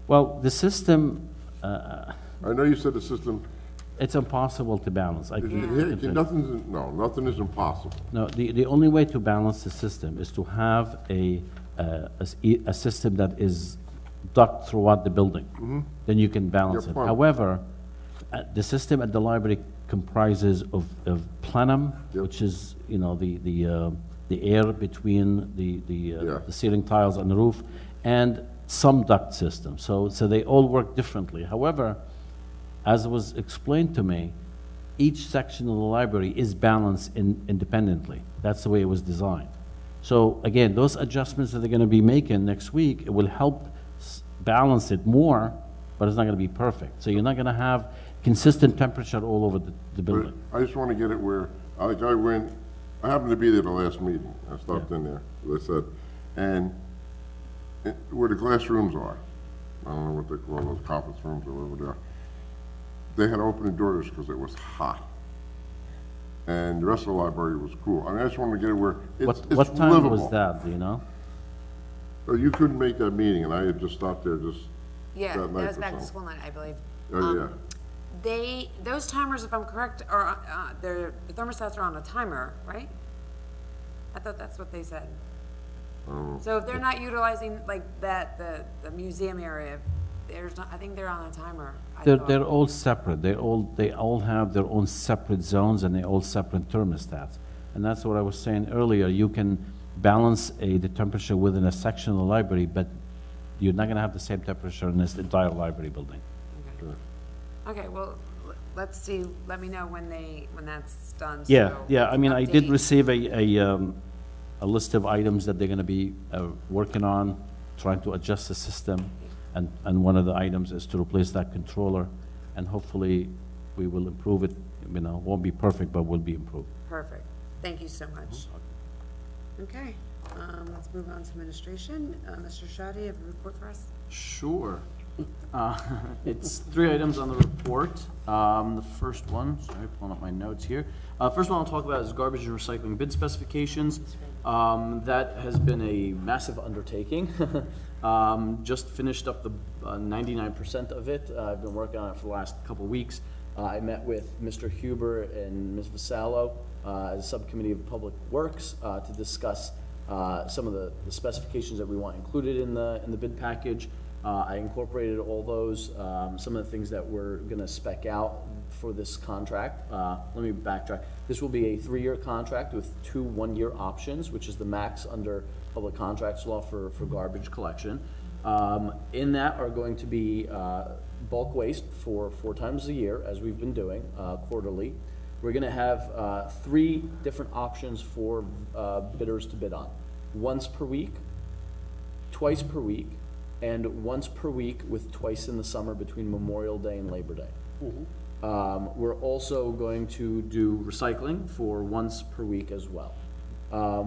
[SPEAKER 10] Well, the system,
[SPEAKER 5] I know you said the system,
[SPEAKER 10] it's impossible to balance.
[SPEAKER 5] nothing is impossible.
[SPEAKER 10] No, the only way to balance the system is to have a system that is duct throughout the building. Then you can balance
[SPEAKER 5] Yeah,
[SPEAKER 10] it.
[SPEAKER 5] pump.
[SPEAKER 10] However, the system at the library comprises of plenum,
[SPEAKER 5] Yep.
[SPEAKER 10] which is, the air between
[SPEAKER 5] Yeah.
[SPEAKER 10] the ceiling tiles and the roof, and some duct system. So they all work differently. However, as was explained to me, each section of the library is balanced independently. That's the way it was designed. So again, those adjustments that they're going to be making next week, it will help balance it more, but it's not going to be perfect. So you're not going to have consistent temperature all over the
[SPEAKER 5] But
[SPEAKER 10] building.
[SPEAKER 5] I just wanna get it where, I happened to be there the last meeting. I stopped in there, as I said, and where the glass rooms are, I don't know what they call those conference rooms or whatever they are. They had to open the doors because it was hot. And the rest of the library was cool. I just wanted to get it where it's livable.
[SPEAKER 10] What time was that, do you know?
[SPEAKER 5] Oh, you couldn't make that meeting, and I had just stopped there just
[SPEAKER 3] Yeah,
[SPEAKER 5] that
[SPEAKER 3] that
[SPEAKER 5] night
[SPEAKER 3] was
[SPEAKER 5] or
[SPEAKER 3] back to
[SPEAKER 5] something.
[SPEAKER 3] school night, I believe.
[SPEAKER 5] Oh, yeah.
[SPEAKER 3] Those timers, if I'm correct, are, the thermostats are on a timer, right? I thought that's what they said. So if they're not utilizing like that, the museum area, there's not, I think they're on a timer. I
[SPEAKER 10] They're,
[SPEAKER 3] thought.
[SPEAKER 10] they're all separate. They all have their own separate zones and they all separate thermostats. And that's what I was saying earlier. You can balance the temperature within a section of the library, but you're not gonna have the same temperature in this entire library building.
[SPEAKER 3] Okay, well, let's see, let me know when that's done.
[SPEAKER 10] Yeah,
[SPEAKER 3] so
[SPEAKER 10] yeah, I mean, I did
[SPEAKER 3] update.
[SPEAKER 10] receive a list of items that they're gonna be working on, trying to adjust the system, and one of the items is to replace that controller, and hopefully we will improve it. You know, won't be perfect, but will be improved.
[SPEAKER 3] Perfect. Thank you so much. Okay, let's move on to administration. Mr. Shoddy, you have a report for us?
[SPEAKER 9] Sure. It's 3 items on the report. The first one, sorry, pulling up my notes here. First one I'll talk about is garbage and recycling bid specifications. That has been a massive undertaking. Just finished up the 99% of it. I've been working on it for the last couple of weeks. I met with Mr. Huber and Ms. Vasallo as a subcommittee of Public Works to discuss some of the specifications that we want included in the bid package. I incorporated all those, some of the things that we're going to spec out for this contract. Let me backtrack. This will be a 3-year contract with 2 one-year options, which is the max under public contracts law for garbage collection. In that are going to be bulk waste for 4 times a year, as we've been doing, quarterly. We're going to have 3 different options for bidders to bid on. Once per week, twice per week, and once per week with twice in the summer between Memorial Day and Labor Day. We're also going to do recycling for once per week as well.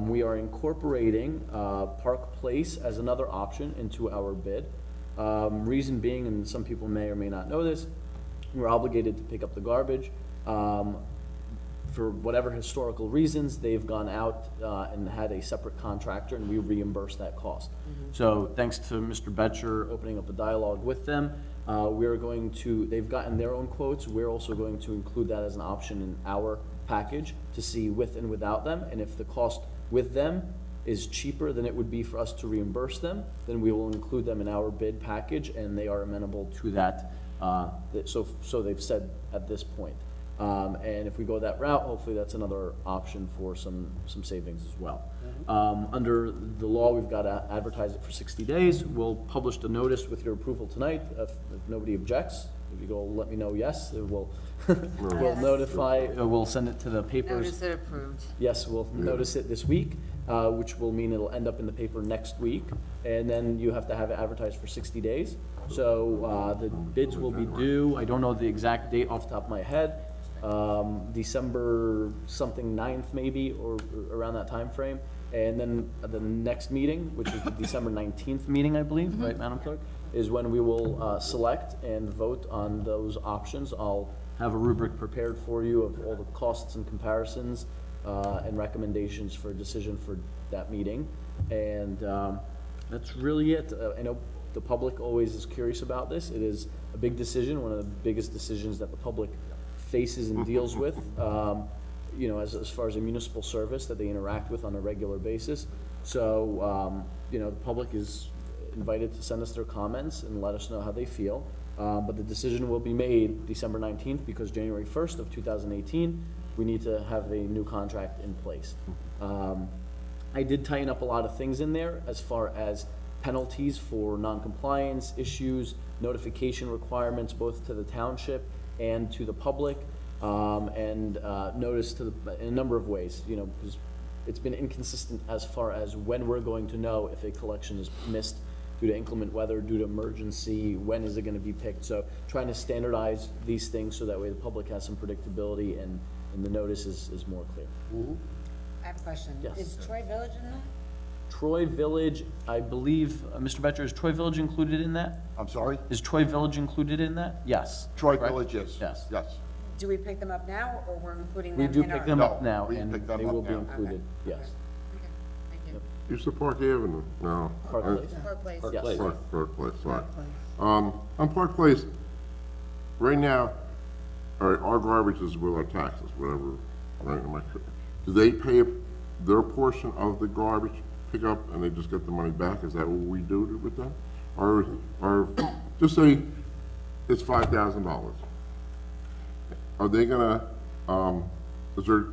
[SPEAKER 9] We are incorporating Park Place as another option into our bid. Reason being, and some people may or may not know this, we're obligated to pick up the garbage. For whatever historical reasons, they've gone out and had a separate contractor, and we reimburse that cost. So thanks to Mr. Betcher opening up a dialogue with them, we're going to, they've gotten their own quotes. We're also going to include that as an option in our package to see with and without them. And if the cost with them is cheaper than it would be for us to reimburse them, then we will include them in our bid package, and they are amenable to that. So they've said at this point. And if we go that route, hopefully that's another option for some savings as well. Under the law, we've got to advertise it for 60 days. We'll publish the notice with your approval tonight. If nobody objects, if you go, let me know yes, we'll we'll notify. We'll send it to the papers.
[SPEAKER 3] Notice it approved.
[SPEAKER 9] Yes, we'll notice it this week, which will mean it'll end up in the paper next week, and then you have to have it advertised for 60 days. So the bids will be due. I don't know the exact date off the top of my head. December something 9th maybe, or around that time frame. And then the next meeting, which is the December 19th meeting, I believe, right, Madam Clerk, is when we will select and vote on those options. I'll have a rubric prepared for you of all the costs and comparisons and recommendations for a decision for that meeting. And that's really it. I know the public always is curious about this. It is a big decision, one of the biggest decisions that the public faces and deals with, you know, as far as a municipal service that they interact with on a regular basis. So, you know, the public is invited to send us their comments and let us know how they feel. But the decision will be made December 19th because January 1st of 2018, we need to have a new contract in place. I did tighten up a lot of things in there as far as penalties for non-compliance issues, notification requirements both to the township and to the public, and notice to in a number of ways, you know, because it's been inconsistent as far as when we're going to know if a collection is missed due to inclement weather, due to emergency, when is it going to be picked. So trying to standardize these things so that way the public has some predictability and the notice is more clear.
[SPEAKER 3] I have a question.
[SPEAKER 9] Yes.
[SPEAKER 3] Is Troy Village in that?
[SPEAKER 9] Troy Village, I believe, Mr. Betcher, is Troy Village included in that?
[SPEAKER 8] I'm sorry?
[SPEAKER 9] Is Troy Village included in that? Yes.
[SPEAKER 8] Troy
[SPEAKER 9] Correct?
[SPEAKER 8] Village, yes.
[SPEAKER 9] Yes.
[SPEAKER 8] Yes.
[SPEAKER 3] Do we pick them up now, or we're including them
[SPEAKER 9] We
[SPEAKER 3] in
[SPEAKER 9] do
[SPEAKER 3] our?
[SPEAKER 9] pick them up
[SPEAKER 8] No,
[SPEAKER 9] now,
[SPEAKER 8] we
[SPEAKER 9] and
[SPEAKER 8] pick them
[SPEAKER 9] they
[SPEAKER 8] up
[SPEAKER 9] will be
[SPEAKER 8] now.
[SPEAKER 9] included, yes.
[SPEAKER 3] Okay, thank you.
[SPEAKER 5] Used to Park Avenue, no.
[SPEAKER 9] Park Place.
[SPEAKER 3] Park Place.
[SPEAKER 1] Park
[SPEAKER 9] Yes.
[SPEAKER 1] Place.
[SPEAKER 5] Park Place, sorry. On Park Place, right now, our garbage is with our taxes, whatever, right? Do they pay their portion of the garbage pickup and they just get the money back? Is that what we do with them? Or just say it's $5,000. Are they gonna, is there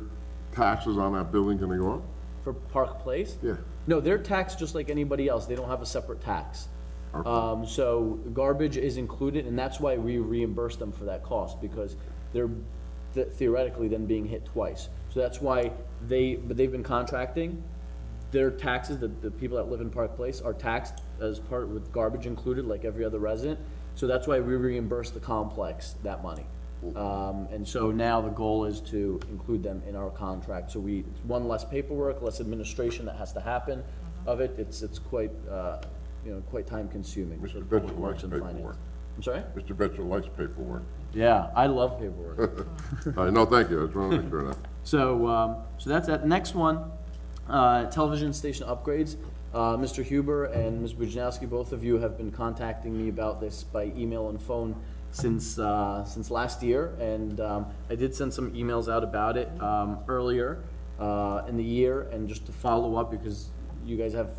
[SPEAKER 5] taxes on that building gonna go up?
[SPEAKER 9] For Park Place?
[SPEAKER 5] Yeah.
[SPEAKER 9] No, they're taxed just like anybody else. They don't have a separate tax. So garbage is included, and that's why we reimburse them for that cost, because they're theoretically then being hit twice. So that's why they've been contracting. Their taxes, the people that live in Park Place, are taxed as part with garbage included, like every other resident. So that's why we reimburse the complex that money. And so now the goal is to include them in our contract. So it's one less paperwork, less administration that has to happen of it. It's quite, quite time consuming.
[SPEAKER 5] Mr.
[SPEAKER 9] So
[SPEAKER 5] Vetchel
[SPEAKER 9] it
[SPEAKER 5] likes
[SPEAKER 9] works in
[SPEAKER 5] paperwork.
[SPEAKER 9] finance. I'm sorry?
[SPEAKER 5] Mr. Vetchel likes paperwork.
[SPEAKER 9] Yeah, I love paperwork.
[SPEAKER 5] All right, no, thank you, I just wanted to make sure of that.
[SPEAKER 9] So that's that. Next one, television station upgrades. Mr. Huber and Ms. Bujnowski, both of you have been contacting me about this by email and phone since last year, and I did send some emails out about it earlier in the year, and just to follow up because you guys have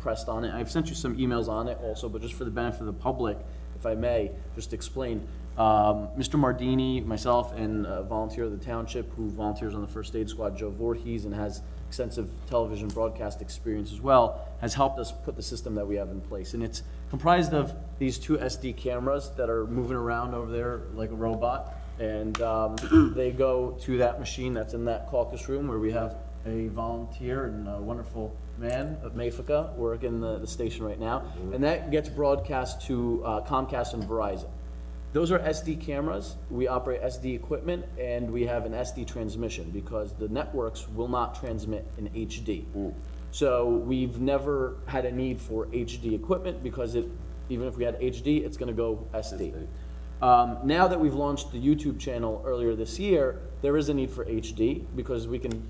[SPEAKER 9] pressed on it. I've sent you some emails on it also, but just for the benefit of the public, if I may, just explain. Mr. Mardini, myself, and a volunteer of the Township who volunteers on the First Aid Squad, Joe Voorhees, and has extensive television broadcast experience as well, has helped us put the system that we have in place. And it's comprised of these 2 SD cameras that are moving around over there like a robot. And they go to that machine that's in that caucus room where we have a volunteer and a wonderful man of Mayfica working the station right now. And that gets broadcast to Comcast and Verizon. Those are SD cameras. We operate SD equipment, and we have an SD transmission because the networks will not transmit in HD. So we've never had a need for HD equipment because even if we had HD, it's going to go SD. Now that we've launched the YouTube channel earlier this year, there is a need for HD because we can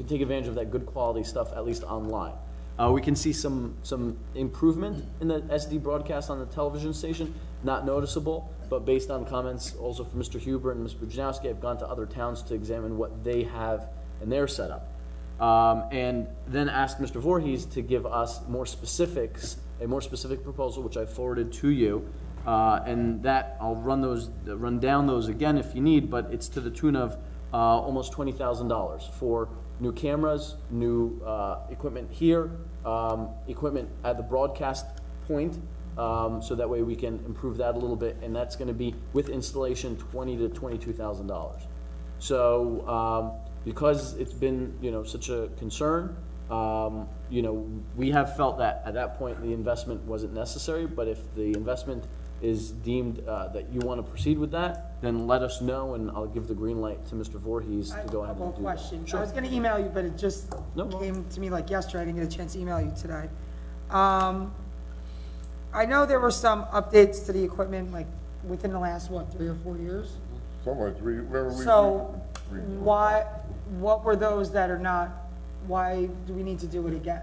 [SPEAKER 9] take advantage of that good quality stuff at least online. We can see some improvement in the SD broadcast on the television station, not noticeable, but based on comments also from Mr. Huber and Ms. Bujnowski, I've gone to other towns to examine what they have in their setup. And then asked Mr. Voorhees to give us more specifics, a more specific proposal, which I forwarded to you. And that, I'll run down those again if you need, but it's to the tune of almost $20,000 for new cameras, new equipment here, equipment at the broadcast point, so that way we can improve that a little bit, and that's going to be with installation $20,000 to $22,000. So because it's been such a concern, we have felt that at that point the investment wasn't necessary. But if the investment is deemed that you want to proceed with that, then let us know, and I'll give the green light to Mr. Voorhees to go ahead and do that.
[SPEAKER 7] Questions.
[SPEAKER 9] Sure.
[SPEAKER 7] I was going to email you, but it just came to me like yesterday. I didn't get a chance to email you today. I know there were some updates to the equipment, like within the last 3 or 4 years.
[SPEAKER 5] Something like three.
[SPEAKER 7] So, what were those that are not? Why do we need to do it again?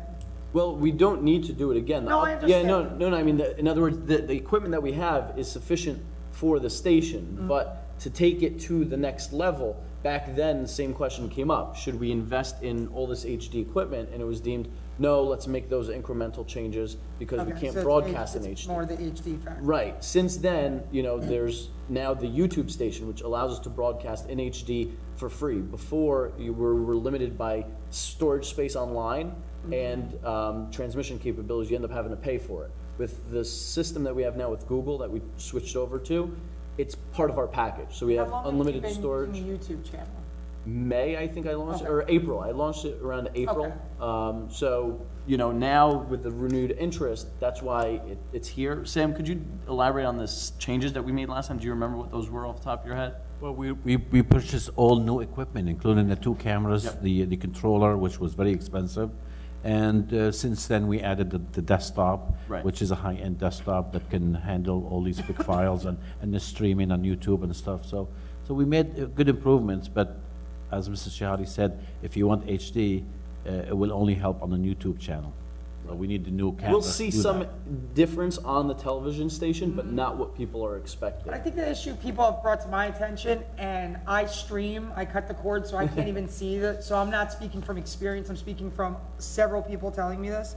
[SPEAKER 9] Well, we don't need to do it again.
[SPEAKER 7] No, I understand.
[SPEAKER 9] Yeah, no. I mean, in other words, the equipment that we have is sufficient for the station, but to take it to the next level, back then, the same question came up. Should we invest in all this HD equipment? And it was deemed, no, let's make those incremental changes because we can't broadcast in HD.
[SPEAKER 7] It's more the HD factor.
[SPEAKER 9] Right. Since then, there's now the YouTube station, which allows us to broadcast in HD for free. Before, we were limited by storage space online and transmission capabilities. You end up having to pay for it. With the system that we have now with Google that we switched over to, it's part of our package. So we have unlimited storage.
[SPEAKER 7] How long have you been using the YouTube channel?
[SPEAKER 9] May, I think I launched it, or April. I launched it around April. Okay. So, now with the renewed interest, that's why it's here. Sam, could you elaborate on the changes that we made last time? Do you remember what those were off the top of your head?
[SPEAKER 10] Well, we purchased all new equipment, including the 2 cameras, yep, the controller, which was very expensive. And since then, we added the desktop, right, which is a high-end desktop that can handle all these big files and the streaming on YouTube and stuff. So we made good improvements, but as Mrs. Shahadi said, if you want HD, it will only help on the YouTube channel. So we need the new cameras.
[SPEAKER 9] We'll see some difference on the television station, but not what people are expecting.
[SPEAKER 7] I think the issue people have brought to my attention, and I stream, I cut the cord, so I can't even see that. So I'm not speaking from experience, I'm speaking from several people telling me this,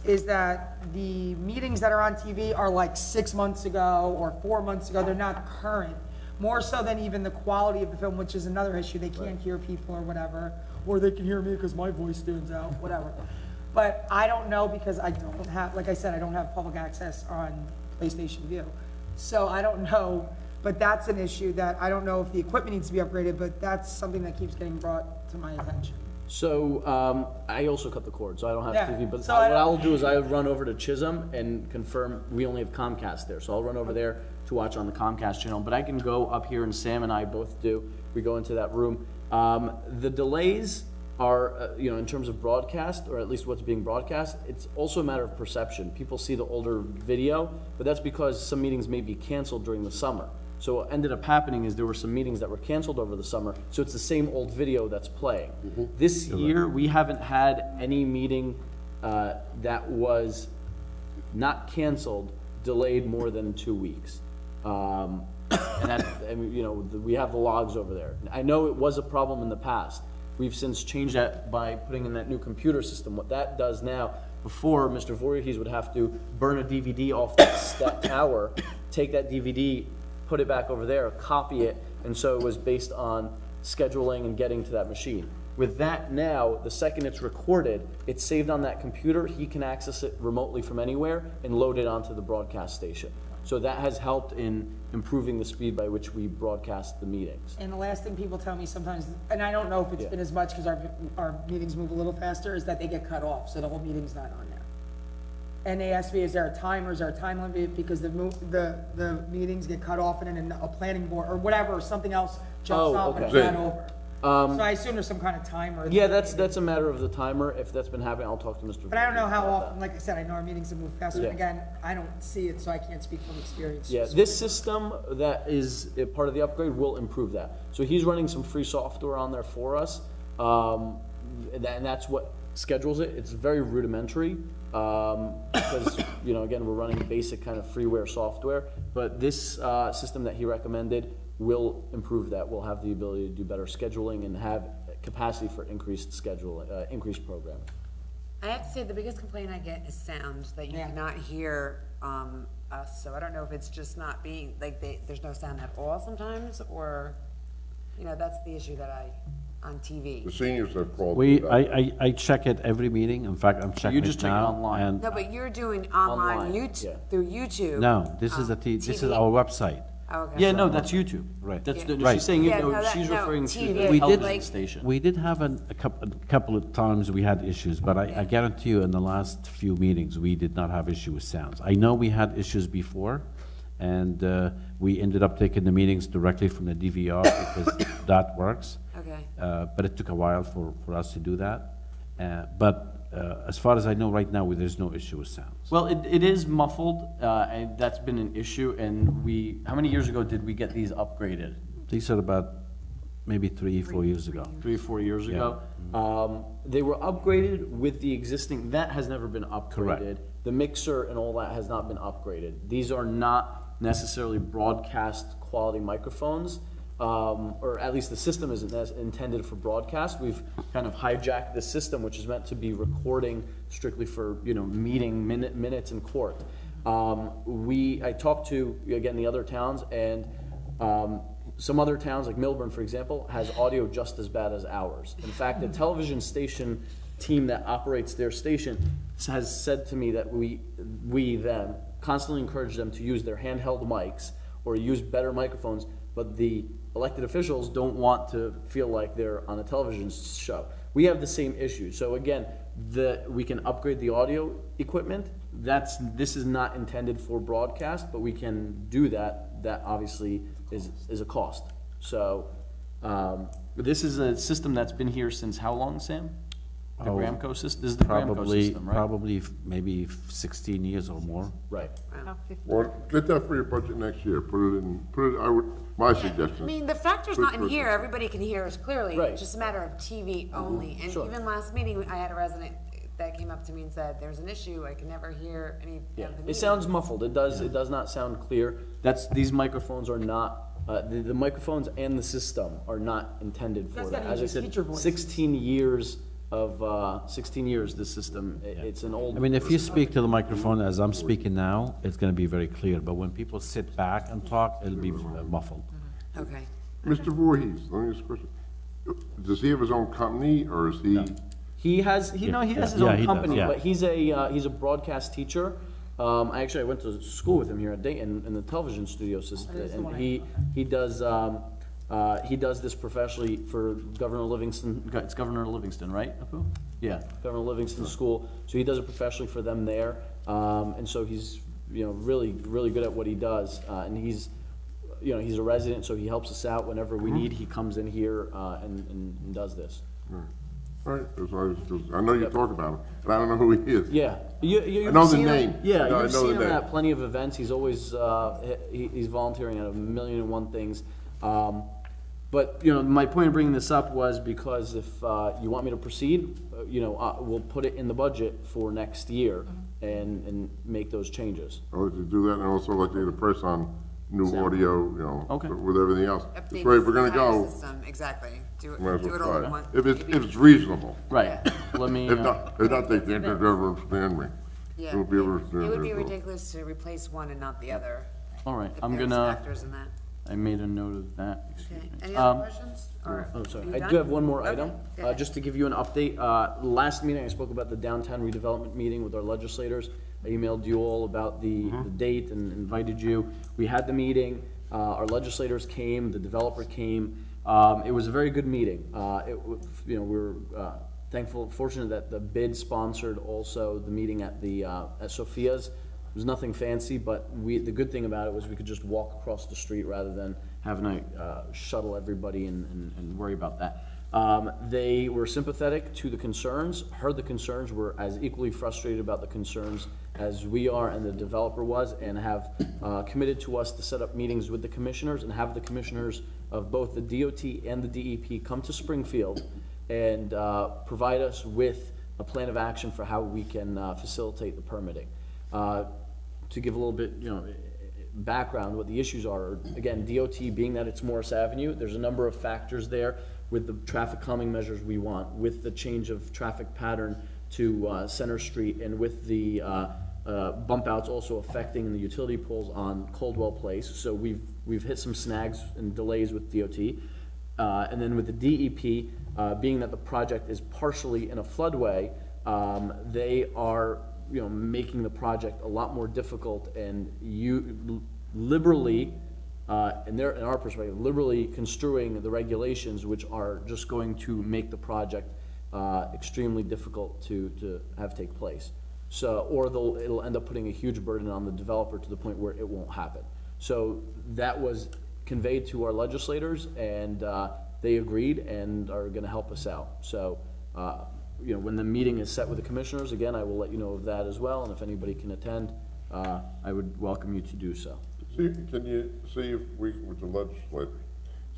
[SPEAKER 7] is that the meetings that are on TV are like 6 months ago or 4 months ago. They're not current. More so than even the quality of the film, which is another issue. They can't hear people or whatever, or they can hear me because my voice stands out, whatever. But I don't know because I don't have, like I said, I don't have public access on PlayStation View. So I don't know, but that's an issue that I don't know if the equipment needs to be upgraded, but that's something that keeps getting brought to my attention.
[SPEAKER 9] So, I also cut the cord, so I don't have
[SPEAKER 7] Yeah,
[SPEAKER 9] TV, but
[SPEAKER 7] so
[SPEAKER 9] what I'll do is I'll run over to Chisholm and confirm, we only have Comcast there, so I'll run over there to watch on the Comcast channel, but I can go up here, and Sam and I both do, we go into that room. The delays are, you know, in terms of broadcast, or at least what's being broadcast, it's also a matter of perception. People see the older video, but that's because some meetings may be canceled during the summer. So what ended up happening is there were some meetings that were canceled over the summer, so it's the same old video that's playing. This year, we haven't had any meeting that was not canceled, delayed more than 2 weeks. And you know, we have the logs over there. I know it was a problem in the past. We've since changed that by putting in that new computer system. What that does now, before Mr. Voorhees would have to burn a DVD off that tower, take that DVD, put it back over there, copy it, and so it was based on scheduling and getting to that machine. With that now, the second it's recorded, it's saved on that computer, he can access it remotely from anywhere and load it onto the broadcast station. So that has helped in improving the speed by which we broadcast the meetings.
[SPEAKER 7] And the last thing people tell me sometimes, and I don't know if it's been as much because our meetings move a little faster, is that they get cut off, so the whole meeting's not on there. And they ask me, is there a timer, is there a time limit, because the meetings get cut off and then a planning board, or whatever, or something else jumps up and it's not over. So I assume there's some kind of timer.
[SPEAKER 9] Yeah, that's a matter of the timer. If that's been happening, I'll talk to Mr.
[SPEAKER 7] But I don't know how
[SPEAKER 9] about
[SPEAKER 7] often, like I said, I know our meetings have moved faster.
[SPEAKER 9] Yeah.
[SPEAKER 7] And again, I don't see it, so I can't speak from experience.
[SPEAKER 9] Yeah, this system that is a part of the upgrade will improve that. So he's running some free software on there for us, and that's what schedules it. It's very rudimentary because, you know, again, we're running basic kind of freeware software, but this system that he recommended will improve that. We'll have the ability to do better scheduling and have capacity for increased increased programming.
[SPEAKER 3] I have to say, the biggest complaint I get is sound, that you cannot hear us. So I don't know if it's just not being, like, there's no sound at all sometimes, or, you know, that's the issue that on TV.
[SPEAKER 5] The seniors have called.
[SPEAKER 10] I check it every meeting. In fact, I'm checking
[SPEAKER 9] you just
[SPEAKER 10] it
[SPEAKER 9] check it
[SPEAKER 10] now.
[SPEAKER 9] online.
[SPEAKER 10] And
[SPEAKER 3] No, but you're doing online, through YouTube.
[SPEAKER 10] no, this is this is our website.
[SPEAKER 3] Oh, okay.
[SPEAKER 9] Yeah, no, that's YouTube.
[SPEAKER 10] Right.
[SPEAKER 9] That's
[SPEAKER 10] Right.
[SPEAKER 9] she's saying
[SPEAKER 3] Yeah,
[SPEAKER 9] no,
[SPEAKER 3] no,
[SPEAKER 9] she's referring to
[SPEAKER 3] TV.
[SPEAKER 9] the
[SPEAKER 10] We
[SPEAKER 9] television
[SPEAKER 10] did-
[SPEAKER 9] station.
[SPEAKER 10] We did have a couple of times we had issues, but I guarantee you in the last few meetings, we did not have issue with sounds. I know we had issues before, and we ended up taking the meetings directly from the DVR because that works.
[SPEAKER 3] Okay.
[SPEAKER 10] But it took a while for us to do that. But as far as I know right now, there's no issue with sounds.
[SPEAKER 9] Well, it is muffled, and that's been an issue, and how many years ago did we get these upgraded?
[SPEAKER 10] These are about maybe 3-4 years ago.
[SPEAKER 9] 3 or 4 years ago. They were upgraded with the existing, that has never been upgraded.
[SPEAKER 10] Correct.
[SPEAKER 9] The mixer and all that has not been upgraded. These are not necessarily broadcast quality microphones, or at least the system isn't intended for broadcast. We've kind of hijacked the system, which is meant to be recording strictly for, you know, meeting minutes in court. I talked to, again, the other towns, and some other towns, like Milburn, for example, has audio just as bad as ours. In fact, the television station team that operates their station has said to me that them, constantly encourage them to use their handheld mics or use better microphones, but the elected officials don't want to feel like they're on a television show. We have the same issue. So again, we can upgrade the audio equipment. This is not intended for broadcast, but we can do that. That obviously is a cost. So this is a system that's been here since how long, Sam? The Gramco system? This is the Gramco system, right?
[SPEAKER 10] Probably maybe 16 years or more.
[SPEAKER 9] Right.
[SPEAKER 5] Well, get that for your budget next year. My suggestion.
[SPEAKER 3] I mean, the factor's not in here, everybody can hear us clearly.
[SPEAKER 9] Right.
[SPEAKER 3] It's just a matter of TV only. And
[SPEAKER 9] Sure.
[SPEAKER 3] even last meeting, I had a resident that came up to me and said, there's an issue, I can never hear any of the
[SPEAKER 9] Yeah,
[SPEAKER 3] meetings.
[SPEAKER 9] it sounds muffled. It does not sound clear. These microphones are not, the microphones and the system are not intended for
[SPEAKER 7] That's
[SPEAKER 9] that.
[SPEAKER 7] gotta
[SPEAKER 9] As I
[SPEAKER 7] use
[SPEAKER 9] said,
[SPEAKER 7] teacher voices.
[SPEAKER 9] 16 years of 16 years, this system. It's an old.
[SPEAKER 10] I mean, if you speak to the microphone as I'm speaking now, it's gonna be very clear, but when people sit back and talk, it'll be muffled.
[SPEAKER 3] Okay.
[SPEAKER 5] Mr. Voorhees, let me ask a question. Does he have his own company, or is he?
[SPEAKER 9] He has his
[SPEAKER 10] Yeah,
[SPEAKER 9] own
[SPEAKER 10] he does,
[SPEAKER 9] company,
[SPEAKER 10] yeah.
[SPEAKER 9] but he's a broadcast teacher. I went to school with him here at Dayton in the television studio system, and he does this professionally for Governor Livingston. It's Governor Livingston, right, Apu? Yeah, Governor Livingston School. So he does it professionally for them there, and so he's really good at what he does, and he's a resident, so he helps us out whenever we need. He comes in here and does this.
[SPEAKER 5] All right, I know you talk about him, but I don't know who he is.
[SPEAKER 9] Yeah,
[SPEAKER 5] I know the name.
[SPEAKER 9] Yeah,
[SPEAKER 5] I
[SPEAKER 9] you've
[SPEAKER 5] know
[SPEAKER 9] seen
[SPEAKER 5] the
[SPEAKER 9] him
[SPEAKER 5] name.
[SPEAKER 9] at plenty of events. He's always he's volunteering at 1,000,001 things. But my point of bringing this up was because if you want me to proceed, we'll put it in the budget for next year and make those changes.
[SPEAKER 5] I'd like to do that, and also like to get a press on new audio,
[SPEAKER 9] Okay.
[SPEAKER 5] with everything else.
[SPEAKER 3] Update
[SPEAKER 5] This way, if we're gonna
[SPEAKER 3] the entire
[SPEAKER 5] go,
[SPEAKER 3] system, exactly. Do
[SPEAKER 5] might as
[SPEAKER 3] it
[SPEAKER 5] well
[SPEAKER 3] all in
[SPEAKER 5] try
[SPEAKER 3] one.
[SPEAKER 5] it. If it's reasonable.
[SPEAKER 9] Right. Let me.
[SPEAKER 5] If not, they can't ever understand me.
[SPEAKER 3] Yeah,
[SPEAKER 5] They'll be able to
[SPEAKER 3] it
[SPEAKER 5] understand
[SPEAKER 3] would be
[SPEAKER 5] me, so.
[SPEAKER 3] ridiculous to replace one and not the other.
[SPEAKER 9] All right,
[SPEAKER 3] If
[SPEAKER 9] I'm
[SPEAKER 3] there's
[SPEAKER 9] gonna.
[SPEAKER 3] factors in that.
[SPEAKER 9] I made a note of that. Excuse
[SPEAKER 3] Okay,
[SPEAKER 9] me.
[SPEAKER 3] any other questions? Or
[SPEAKER 9] Oh, sorry.
[SPEAKER 3] you
[SPEAKER 9] I
[SPEAKER 3] done?
[SPEAKER 9] do have one more
[SPEAKER 3] Okay,
[SPEAKER 9] item,
[SPEAKER 3] go ahead.
[SPEAKER 9] just to give you an update. Last meeting, I spoke about the downtown redevelopment meeting with our legislators. I emailed you all about the date and invited you. We had the meeting. Our legislators came. The developer came. It was a very good meeting. We're fortunate that the bid sponsored also the meeting at Sophia's. It was nothing fancy, but the good thing about it was we could just walk across the street rather than having to shuttle everybody and worry about that. They were sympathetic to the concerns, heard the concerns, were as equally frustrated about the concerns as we are and the developer was, and have committed to us to set up meetings with the commissioners and have the commissioners of both the DOT and the DEP come to Springfield and provide us with a plan of action for how we can facilitate the permitting. To give a little bit, background, what the issues are. Again, DOT being that it's Morris Avenue, there's a number of factors there with the traffic calming measures we want, with the change of traffic pattern to Center Street, and with the bump outs also affecting the utility poles on Coldwell Place. So we've hit some snags and delays with DOT. And then with the DEP, being that the project is partially in a floodway, they are making the project a lot more difficult, and you liberally, in our perspective, liberally construing the regulations, which are just going to make the project extremely difficult to have take place. So, or it'll end up putting a huge burden on the developer to the point where it won't happen. So that was conveyed to our legislators, and they agreed and are going to help us out. So. When the meeting is set with the commissioners, again, I will let you know of that as well, and if anybody can attend, I would welcome you to do so.
[SPEAKER 5] Can you see if with the legislators,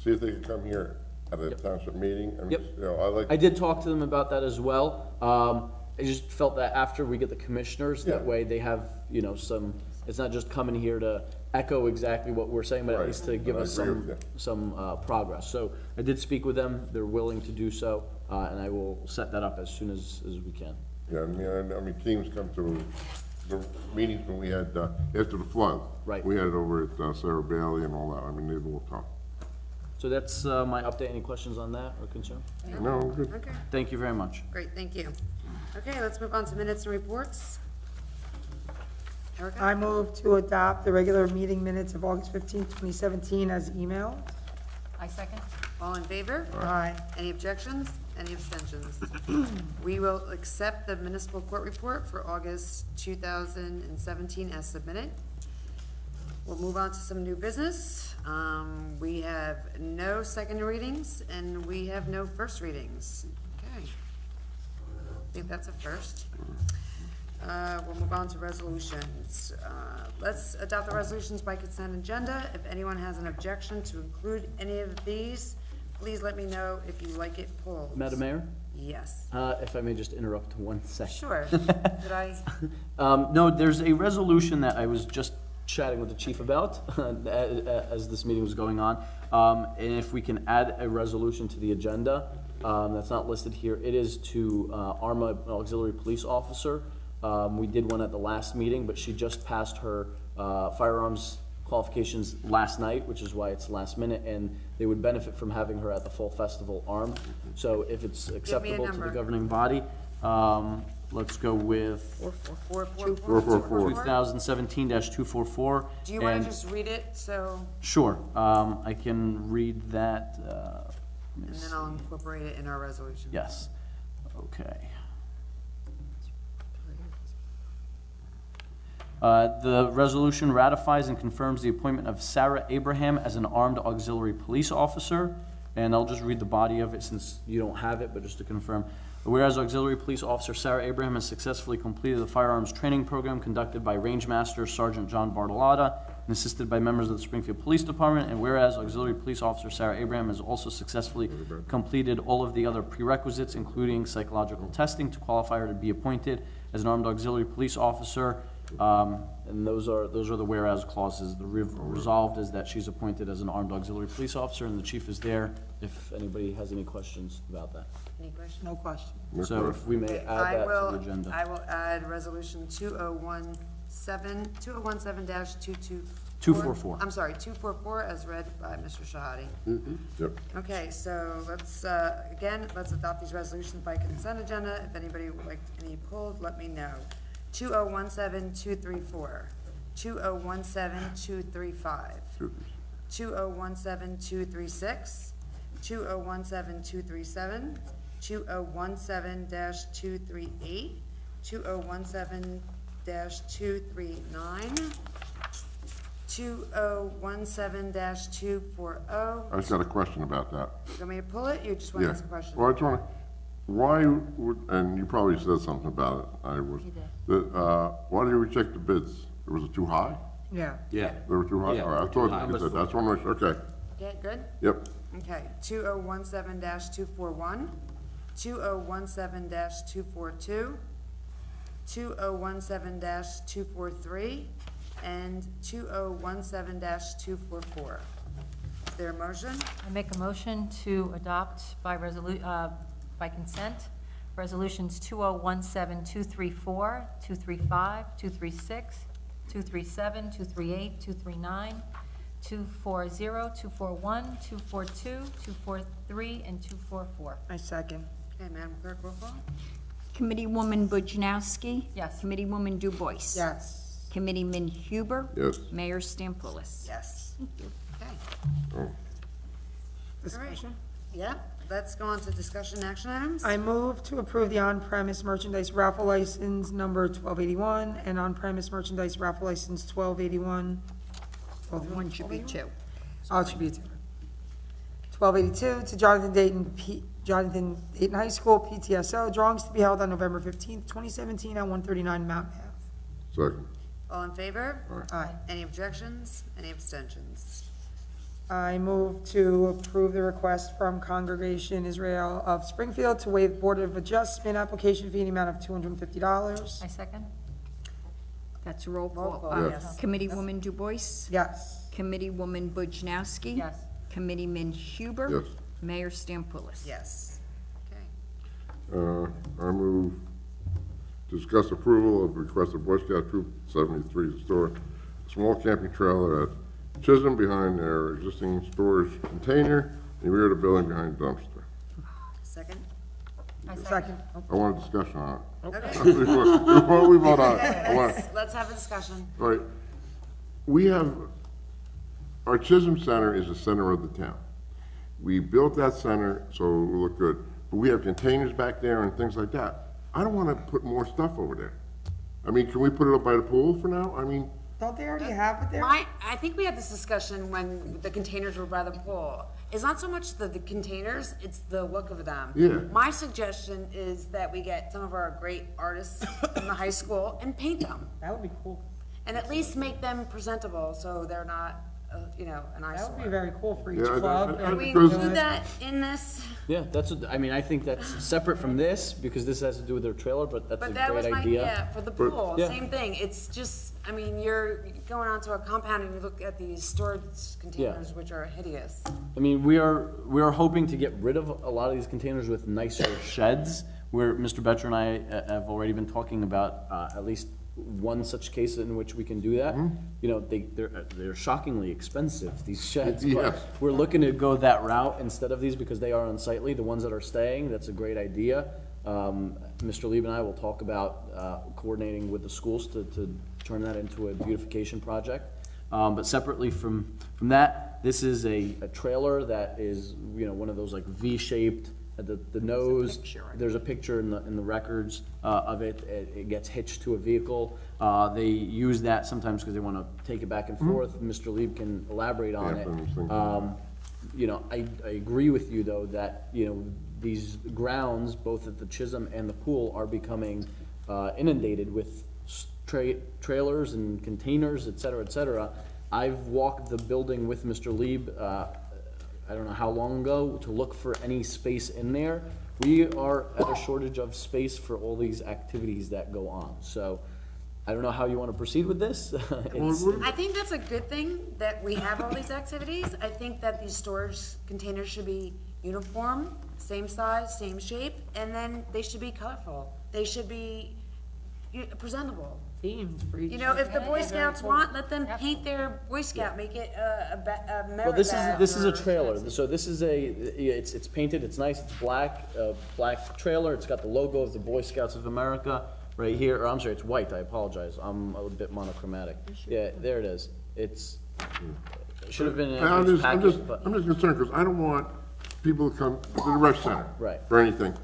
[SPEAKER 5] see if they can come here at a township meeting? I mean,
[SPEAKER 9] Yep. I did talk to them about that as well. I just felt that after we get the commissioners, that way they have, it's not just coming here to echo exactly what we're saying, but at least to give us some progress. So I did speak with them. They're willing to do so, and I will set that up as soon as we can.
[SPEAKER 5] Yeah, I mean, teams come to the meetings when we had, after the flood.
[SPEAKER 9] Right.
[SPEAKER 5] We had it over at Sarah Bailey and all that. I mean, they will come.
[SPEAKER 9] So that's my update. Any questions on that or concern?
[SPEAKER 5] No, good.
[SPEAKER 3] Okay,
[SPEAKER 9] Thank you very much.
[SPEAKER 3] great, thank you. Okay, let's move on to minutes and reports. Erica?
[SPEAKER 7] I move to adopt the regular meeting minutes of August 15th, 2017 as emailed.
[SPEAKER 2] I second.
[SPEAKER 3] All in favor?
[SPEAKER 7] Aye.
[SPEAKER 3] Any objections? Any abstentions? We will accept the municipal court report for August 2017 as submitted. We'll move on to some new business. We have no second readings, and we have no first readings. Okay. I think that's a first. We'll move on to resolutions. Let's adopt the resolutions by consent agenda. If anyone has an objection to include any of these, please let me know if you like it pulled.
[SPEAKER 9] Madam Mayor?
[SPEAKER 3] Yes.
[SPEAKER 9] If I may just interrupt 1 second.
[SPEAKER 3] Sure. Did I?
[SPEAKER 9] No, there's a resolution that I was just chatting with the chief about as this meeting was going on. And if we can add a resolution to the agenda that's not listed here. It is to arm an auxiliary police officer. We did one at the last meeting, but she just passed her firearms qualifications last night, which is why it's last minute, and they would benefit from having her at the fall festival armed. So if it's acceptable to the
[SPEAKER 3] number.
[SPEAKER 9] governing body, let's go with 2017-244.
[SPEAKER 3] Do you want to just read it, so,
[SPEAKER 9] Sure, I can read that.
[SPEAKER 3] and then I'll incorporate it in our resolution?
[SPEAKER 9] Yes, okay. The resolution ratifies and confirms the appointment of Sarah Abraham as an armed auxiliary police officer. And I'll just read the body of it since you don't have it, but just to confirm. Whereas Auxiliary Police Officer Sarah Abraham has successfully completed the firearms training program conducted by Range Master Sergeant John Bartolotta and assisted by members of the Springfield Police Department. And whereas Auxiliary Police Officer Sarah Abraham has also successfully completed all of the other prerequisites, including psychological testing, to qualify her to be appointed as an armed auxiliary police officer. And those are the whereas clauses. The resolved is that she's appointed as an armed auxiliary police officer, and the chief is there if anybody has any questions about that.
[SPEAKER 3] Any questions?
[SPEAKER 7] No question.
[SPEAKER 9] So if we may add that to the agenda.
[SPEAKER 3] I will add resolution 2017-224.
[SPEAKER 9] 244.
[SPEAKER 3] I'm sorry, 244, as read by Mr. Shahadi.
[SPEAKER 5] Yep.
[SPEAKER 3] Okay, so let's, again, let's adopt these resolutions by consent agenda. If anybody would like any pulled, let me know. 2017-234, 2017-235, 2017-236, 2017-237, 2017-238, 2017-239, 2017-240.
[SPEAKER 5] I just got a question about that.
[SPEAKER 3] You want me to pull it? You just want to ask a question?
[SPEAKER 5] Well, I just want to, why would, and you probably said something about it, why did you reject the bids? Was it too high?
[SPEAKER 7] Yeah.
[SPEAKER 1] Yeah.
[SPEAKER 5] They were too high?
[SPEAKER 1] Yeah,
[SPEAKER 5] All right, I
[SPEAKER 1] too
[SPEAKER 5] thought
[SPEAKER 1] high.
[SPEAKER 5] you said, that's one, okay,
[SPEAKER 3] Okay, good?
[SPEAKER 5] yep.
[SPEAKER 3] Okay, 2017-241, 2017-242, 2017-243, and 2017-244. Is there a motion?
[SPEAKER 2] I make a motion to adopt by by consent, resolutions 2017-234, 235, 236, 237, 238, 239, 240, 241, 242, 243, and 244.
[SPEAKER 7] I second.
[SPEAKER 3] Okay, Madam Clerk, roll call.
[SPEAKER 4] Committeewoman Bujanowski.
[SPEAKER 2] Yes.
[SPEAKER 4] Committeewoman Du Bois.
[SPEAKER 7] Yes.
[SPEAKER 4] Committeeman Huber.
[SPEAKER 5] Yes.
[SPEAKER 4] Mayor Stampoulis.
[SPEAKER 3] Yes. Okay,
[SPEAKER 7] Discussion?
[SPEAKER 3] yeah, let's go on to discussion action items.
[SPEAKER 7] I move to approve the on-premise merchandise raffle license number 1281 and on-premise merchandise raffle license 1281.
[SPEAKER 4] One should be two.
[SPEAKER 7] Oh, it should be two. 1282 to Jonathan Dayton High School, PTSO, drawings to be held on November 15th, 2017 at 139 Mountain Ave.
[SPEAKER 5] Second.
[SPEAKER 3] All in favor?
[SPEAKER 7] Aye.
[SPEAKER 3] Any objections? Any abstentions?
[SPEAKER 7] I move to approve the request from Congregation Israel of Springfield to waive Board of Adjustment application fee in the amount of $250.
[SPEAKER 2] I second.
[SPEAKER 4] That's a roll
[SPEAKER 3] Roll
[SPEAKER 4] call.
[SPEAKER 3] call,
[SPEAKER 5] Yes.
[SPEAKER 3] yes.
[SPEAKER 4] Committeewoman Du Bois.
[SPEAKER 7] Yes.
[SPEAKER 4] Committeewoman Bujanowski.
[SPEAKER 2] Yes.
[SPEAKER 4] Committeeman Huber.
[SPEAKER 5] Yes.
[SPEAKER 4] Mayor Stampoulis.
[SPEAKER 3] Yes. Okay.
[SPEAKER 5] I move to discuss approval of request of Boy Scout Troop 73 to store a small camping trailer at Chisholm behind their existing storage container in the rear of the building behind the dumpster.
[SPEAKER 3] Second?
[SPEAKER 2] I second.
[SPEAKER 7] Second.
[SPEAKER 5] I want a discussion on it.
[SPEAKER 3] Okay.
[SPEAKER 5] Before we vote on it, I want,
[SPEAKER 3] Let's have a discussion.
[SPEAKER 5] all right, we have, our Chisholm Center is the center of the town. We built that center so it will look good, but we have containers back there and things like that. I don't want to put more stuff over there. I mean, can we put it up by the pool for now? I mean,
[SPEAKER 7] Don't they already have it there?
[SPEAKER 3] I think we had this discussion when the containers were by the pool. It's not so much the containers, it's the look of them.
[SPEAKER 5] Yeah.
[SPEAKER 3] My suggestion is that we get some of our great artists from the high school and paint them.
[SPEAKER 7] That would be cool.
[SPEAKER 3] And at least make them presentable, so they're not you know, an
[SPEAKER 7] That would be
[SPEAKER 3] eyesore.
[SPEAKER 7] very cool for each
[SPEAKER 5] Yeah,
[SPEAKER 7] club.
[SPEAKER 5] that-
[SPEAKER 3] Can we
[SPEAKER 5] because-
[SPEAKER 3] include that in this?
[SPEAKER 9] Yeah, that's, what I mean, I think that's separate from this, because this has to do with their trailer, but that's a
[SPEAKER 3] But that was
[SPEAKER 9] great
[SPEAKER 3] my,
[SPEAKER 9] idea.
[SPEAKER 3] yeah, for the pool,
[SPEAKER 9] Yeah.
[SPEAKER 3] same thing. It's just, I mean, you're going onto a compound and you look at these storage containers, which are hideous.
[SPEAKER 9] I mean, we are hoping to get rid of a lot of these containers with nicer sheds, where Mr. Betcher and I have already been talking about at least one such case in which we can do that. You know, they're shockingly expensive, these sheds, but
[SPEAKER 5] Yes.
[SPEAKER 9] we're looking to go that route instead of these because they are unsightly. The ones that are staying, that's a great idea. Mr. Lieb and I will talk about coordinating with the schools to turn that into a beautification project. But separately from that, this is a trailer that is, you know, one of those like V-shaped, the nose, there's a picture in the records of it. It gets hitched to a vehicle. They use that sometimes because they want to take it back and forth. Mr. Lieb can elaborate on
[SPEAKER 5] Yeah,
[SPEAKER 9] it.
[SPEAKER 5] I'm just thinking.
[SPEAKER 9] You know, I agree with you though that, you know, these grounds, both at the Chisholm and the pool, are becoming inundated with trailers and containers, et cetera, et cetera. I've walked the building with Mr. Lieb, I don't know how long ago, to look for any space in there. We are at a shortage of space for all these activities that go on. So I don't know how you want to proceed with this.
[SPEAKER 3] I think that's a good thing that we have all these activities. I think that these storage containers should be uniform, same size, same shape, and then they should be colorful. They should be presentable.
[SPEAKER 7] Themed for each.
[SPEAKER 3] You know, if the Boy Scouts want, let them paint their Boy Scout, make it a merit
[SPEAKER 9] Well, this
[SPEAKER 3] badge
[SPEAKER 9] is a
[SPEAKER 3] or-
[SPEAKER 9] trailer. So this is it's painted, it's nice, it's black, black trailer. It's got the logo of the Boy Scouts of America right here. Or I'm sorry, it's white. I apologize. I'm a bit monochromatic. Yeah, there it is. It should have been in
[SPEAKER 5] I'm
[SPEAKER 9] everybody's
[SPEAKER 5] just
[SPEAKER 9] packet, but
[SPEAKER 5] concerned, because I don't want people to come to the rec center.
[SPEAKER 9] Right.
[SPEAKER 5] For anything.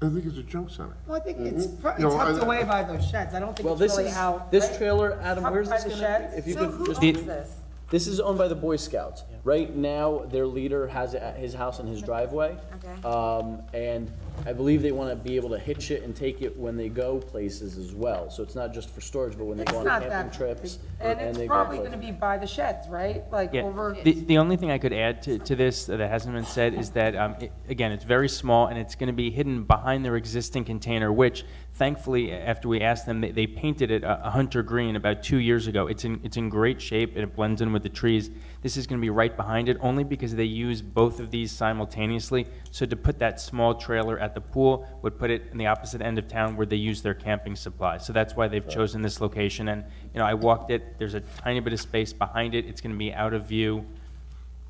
[SPEAKER 5] I think it's a junk center.
[SPEAKER 7] Well, I think it's
[SPEAKER 5] You know,
[SPEAKER 7] tucked
[SPEAKER 5] I-
[SPEAKER 7] away by those sheds. I don't think
[SPEAKER 9] well,
[SPEAKER 7] it's
[SPEAKER 9] this
[SPEAKER 7] really
[SPEAKER 9] is
[SPEAKER 7] out.
[SPEAKER 9] this
[SPEAKER 7] right?
[SPEAKER 9] trailer, Adam.
[SPEAKER 7] Up
[SPEAKER 9] Where's
[SPEAKER 7] by
[SPEAKER 9] this
[SPEAKER 7] the
[SPEAKER 9] gonna?
[SPEAKER 7] sheds?
[SPEAKER 9] If you
[SPEAKER 3] So
[SPEAKER 9] could
[SPEAKER 3] who
[SPEAKER 9] just.
[SPEAKER 3] owns this?
[SPEAKER 9] This is owned by the Boy Scouts. Right now, their leader has it at his house in his driveway.
[SPEAKER 3] Okay.
[SPEAKER 9] And I believe they want to be able to hitch it and take it when they go places as well. So it's not just for storage, but when they
[SPEAKER 7] It's
[SPEAKER 9] go on
[SPEAKER 7] not
[SPEAKER 9] camping
[SPEAKER 7] that
[SPEAKER 9] trips.
[SPEAKER 7] And it's
[SPEAKER 9] they go
[SPEAKER 7] probably
[SPEAKER 9] places.
[SPEAKER 7] gonna be by the sheds, right? Like
[SPEAKER 6] Yeah,
[SPEAKER 7] over.
[SPEAKER 6] the only thing I could add to this that hasn't been said is that, again, it's very small, and it's going to be hidden behind their existing container, which, thankfully, after we asked them, they painted it a hunter green about 2 years ago. It's in great shape, and it blends in with the trees. This is going to be right behind it, only because they use both of these simultaneously. So to put that small trailer at the pool would put it in the opposite end of town where they use their camping supplies. So that's why they've chosen this location. And, you know, I walked it. There's a tiny bit of space behind it. It's going to be out of view.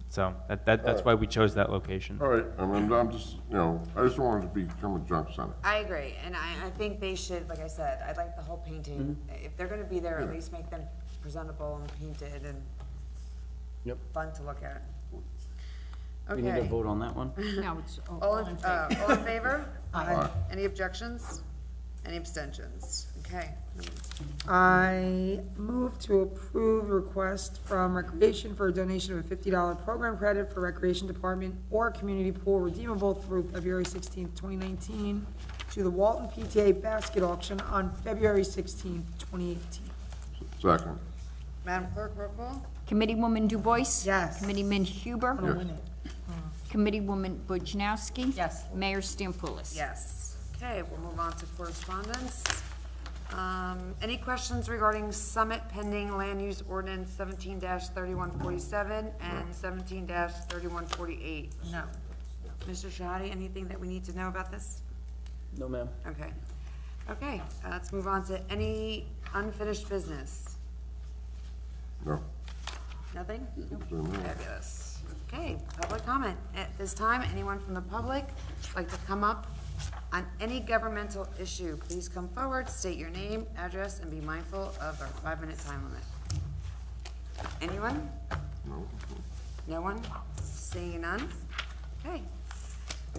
[SPEAKER 6] So that's why we chose that location.
[SPEAKER 5] All right, I'm just, you know, I just don't want it to become a junk center.
[SPEAKER 3] I agree, and I think they should, like I said, I'd like the whole painting. If they're gonna be there, at least make them presentable and painted and
[SPEAKER 9] Yep.
[SPEAKER 3] fun to look at.
[SPEAKER 9] We need to
[SPEAKER 3] Okay.
[SPEAKER 9] vote on that one.
[SPEAKER 4] No, it's
[SPEAKER 3] All in favor?
[SPEAKER 5] Aye.
[SPEAKER 3] Any objections? Any abstentions? Okay.
[SPEAKER 7] I move to approve request from Recreation for a donation of a $50 program credit for Recreation Department or Community Pool redeemable through February 16th, 2019 to the Walton PTA Basket Auction on February 16th, 2018.
[SPEAKER 5] Second.
[SPEAKER 3] Madam Clerk, roll call?
[SPEAKER 4] Committeewoman Du Bois?
[SPEAKER 7] Yes.
[SPEAKER 4] Committeeman Huber?
[SPEAKER 7] I'm gonna win it.
[SPEAKER 4] Committeewoman Budzinowski?
[SPEAKER 2] Yes.
[SPEAKER 4] Mayor Stampulis?
[SPEAKER 3] Yes. Okay, we'll move on to correspondence. Any questions regarding Summit pending land use ordinance 17-3147 and 17-3148?
[SPEAKER 7] No.
[SPEAKER 3] Mr. Shahadi, anything that we need to know about this?
[SPEAKER 9] No, ma'am.
[SPEAKER 3] Okay. Okay, let's move on to any unfinished business.
[SPEAKER 5] No.
[SPEAKER 3] Nothing? Fabulous. Okay, public comment. At this time, anyone from the public like to come up on any governmental issue, please come forward, state your name, address, and be mindful of our 5-minute time limit. Anyone?
[SPEAKER 5] No.
[SPEAKER 3] No one? Seeing none? Okay.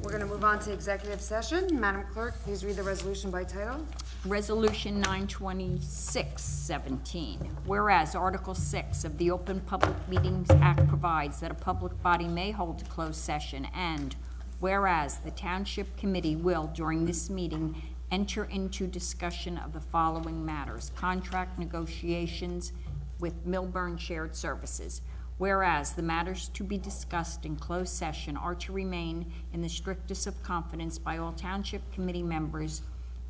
[SPEAKER 3] We're gonna move on to executive session. Madam Clerk, please read the resolution by title.
[SPEAKER 4] Resolution 926-17. Whereas Article 6 of the Open Public Meetings Act provides that a public body may hold a closed session, and whereas the Township Committee will, during this meeting, enter into discussion of the following matters: contract negotiations, with Milburn Shared Services. Whereas the matters to be discussed in closed session are to remain in the strictest of confidence by all Township Committee members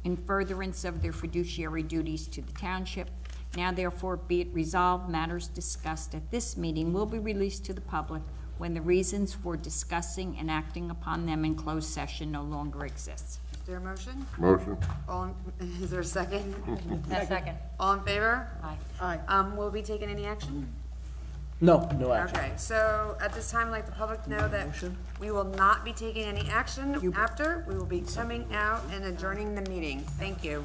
[SPEAKER 4] in furtherance of their fiduciary duties to the Township. Now therefore be it resolved, matters discussed at this meeting will be released to the public when the reasons for discussing and acting upon them in closed session no longer exists.
[SPEAKER 3] Is there a motion?
[SPEAKER 5] Motion.
[SPEAKER 3] Is there a second?
[SPEAKER 2] Second.
[SPEAKER 3] All in favor?
[SPEAKER 2] Aye.
[SPEAKER 3] Will we be taking any action?
[SPEAKER 9] No, no action.
[SPEAKER 3] Okay, so at this time, I'd like the public to know that we will not be taking any action after. We will be coming out and adjourning the meeting. Thank you.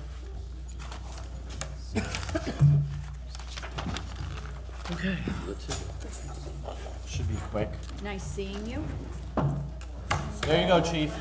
[SPEAKER 9] Okay, should be quick.
[SPEAKER 4] Nice seeing you.
[SPEAKER 9] There you go, chief.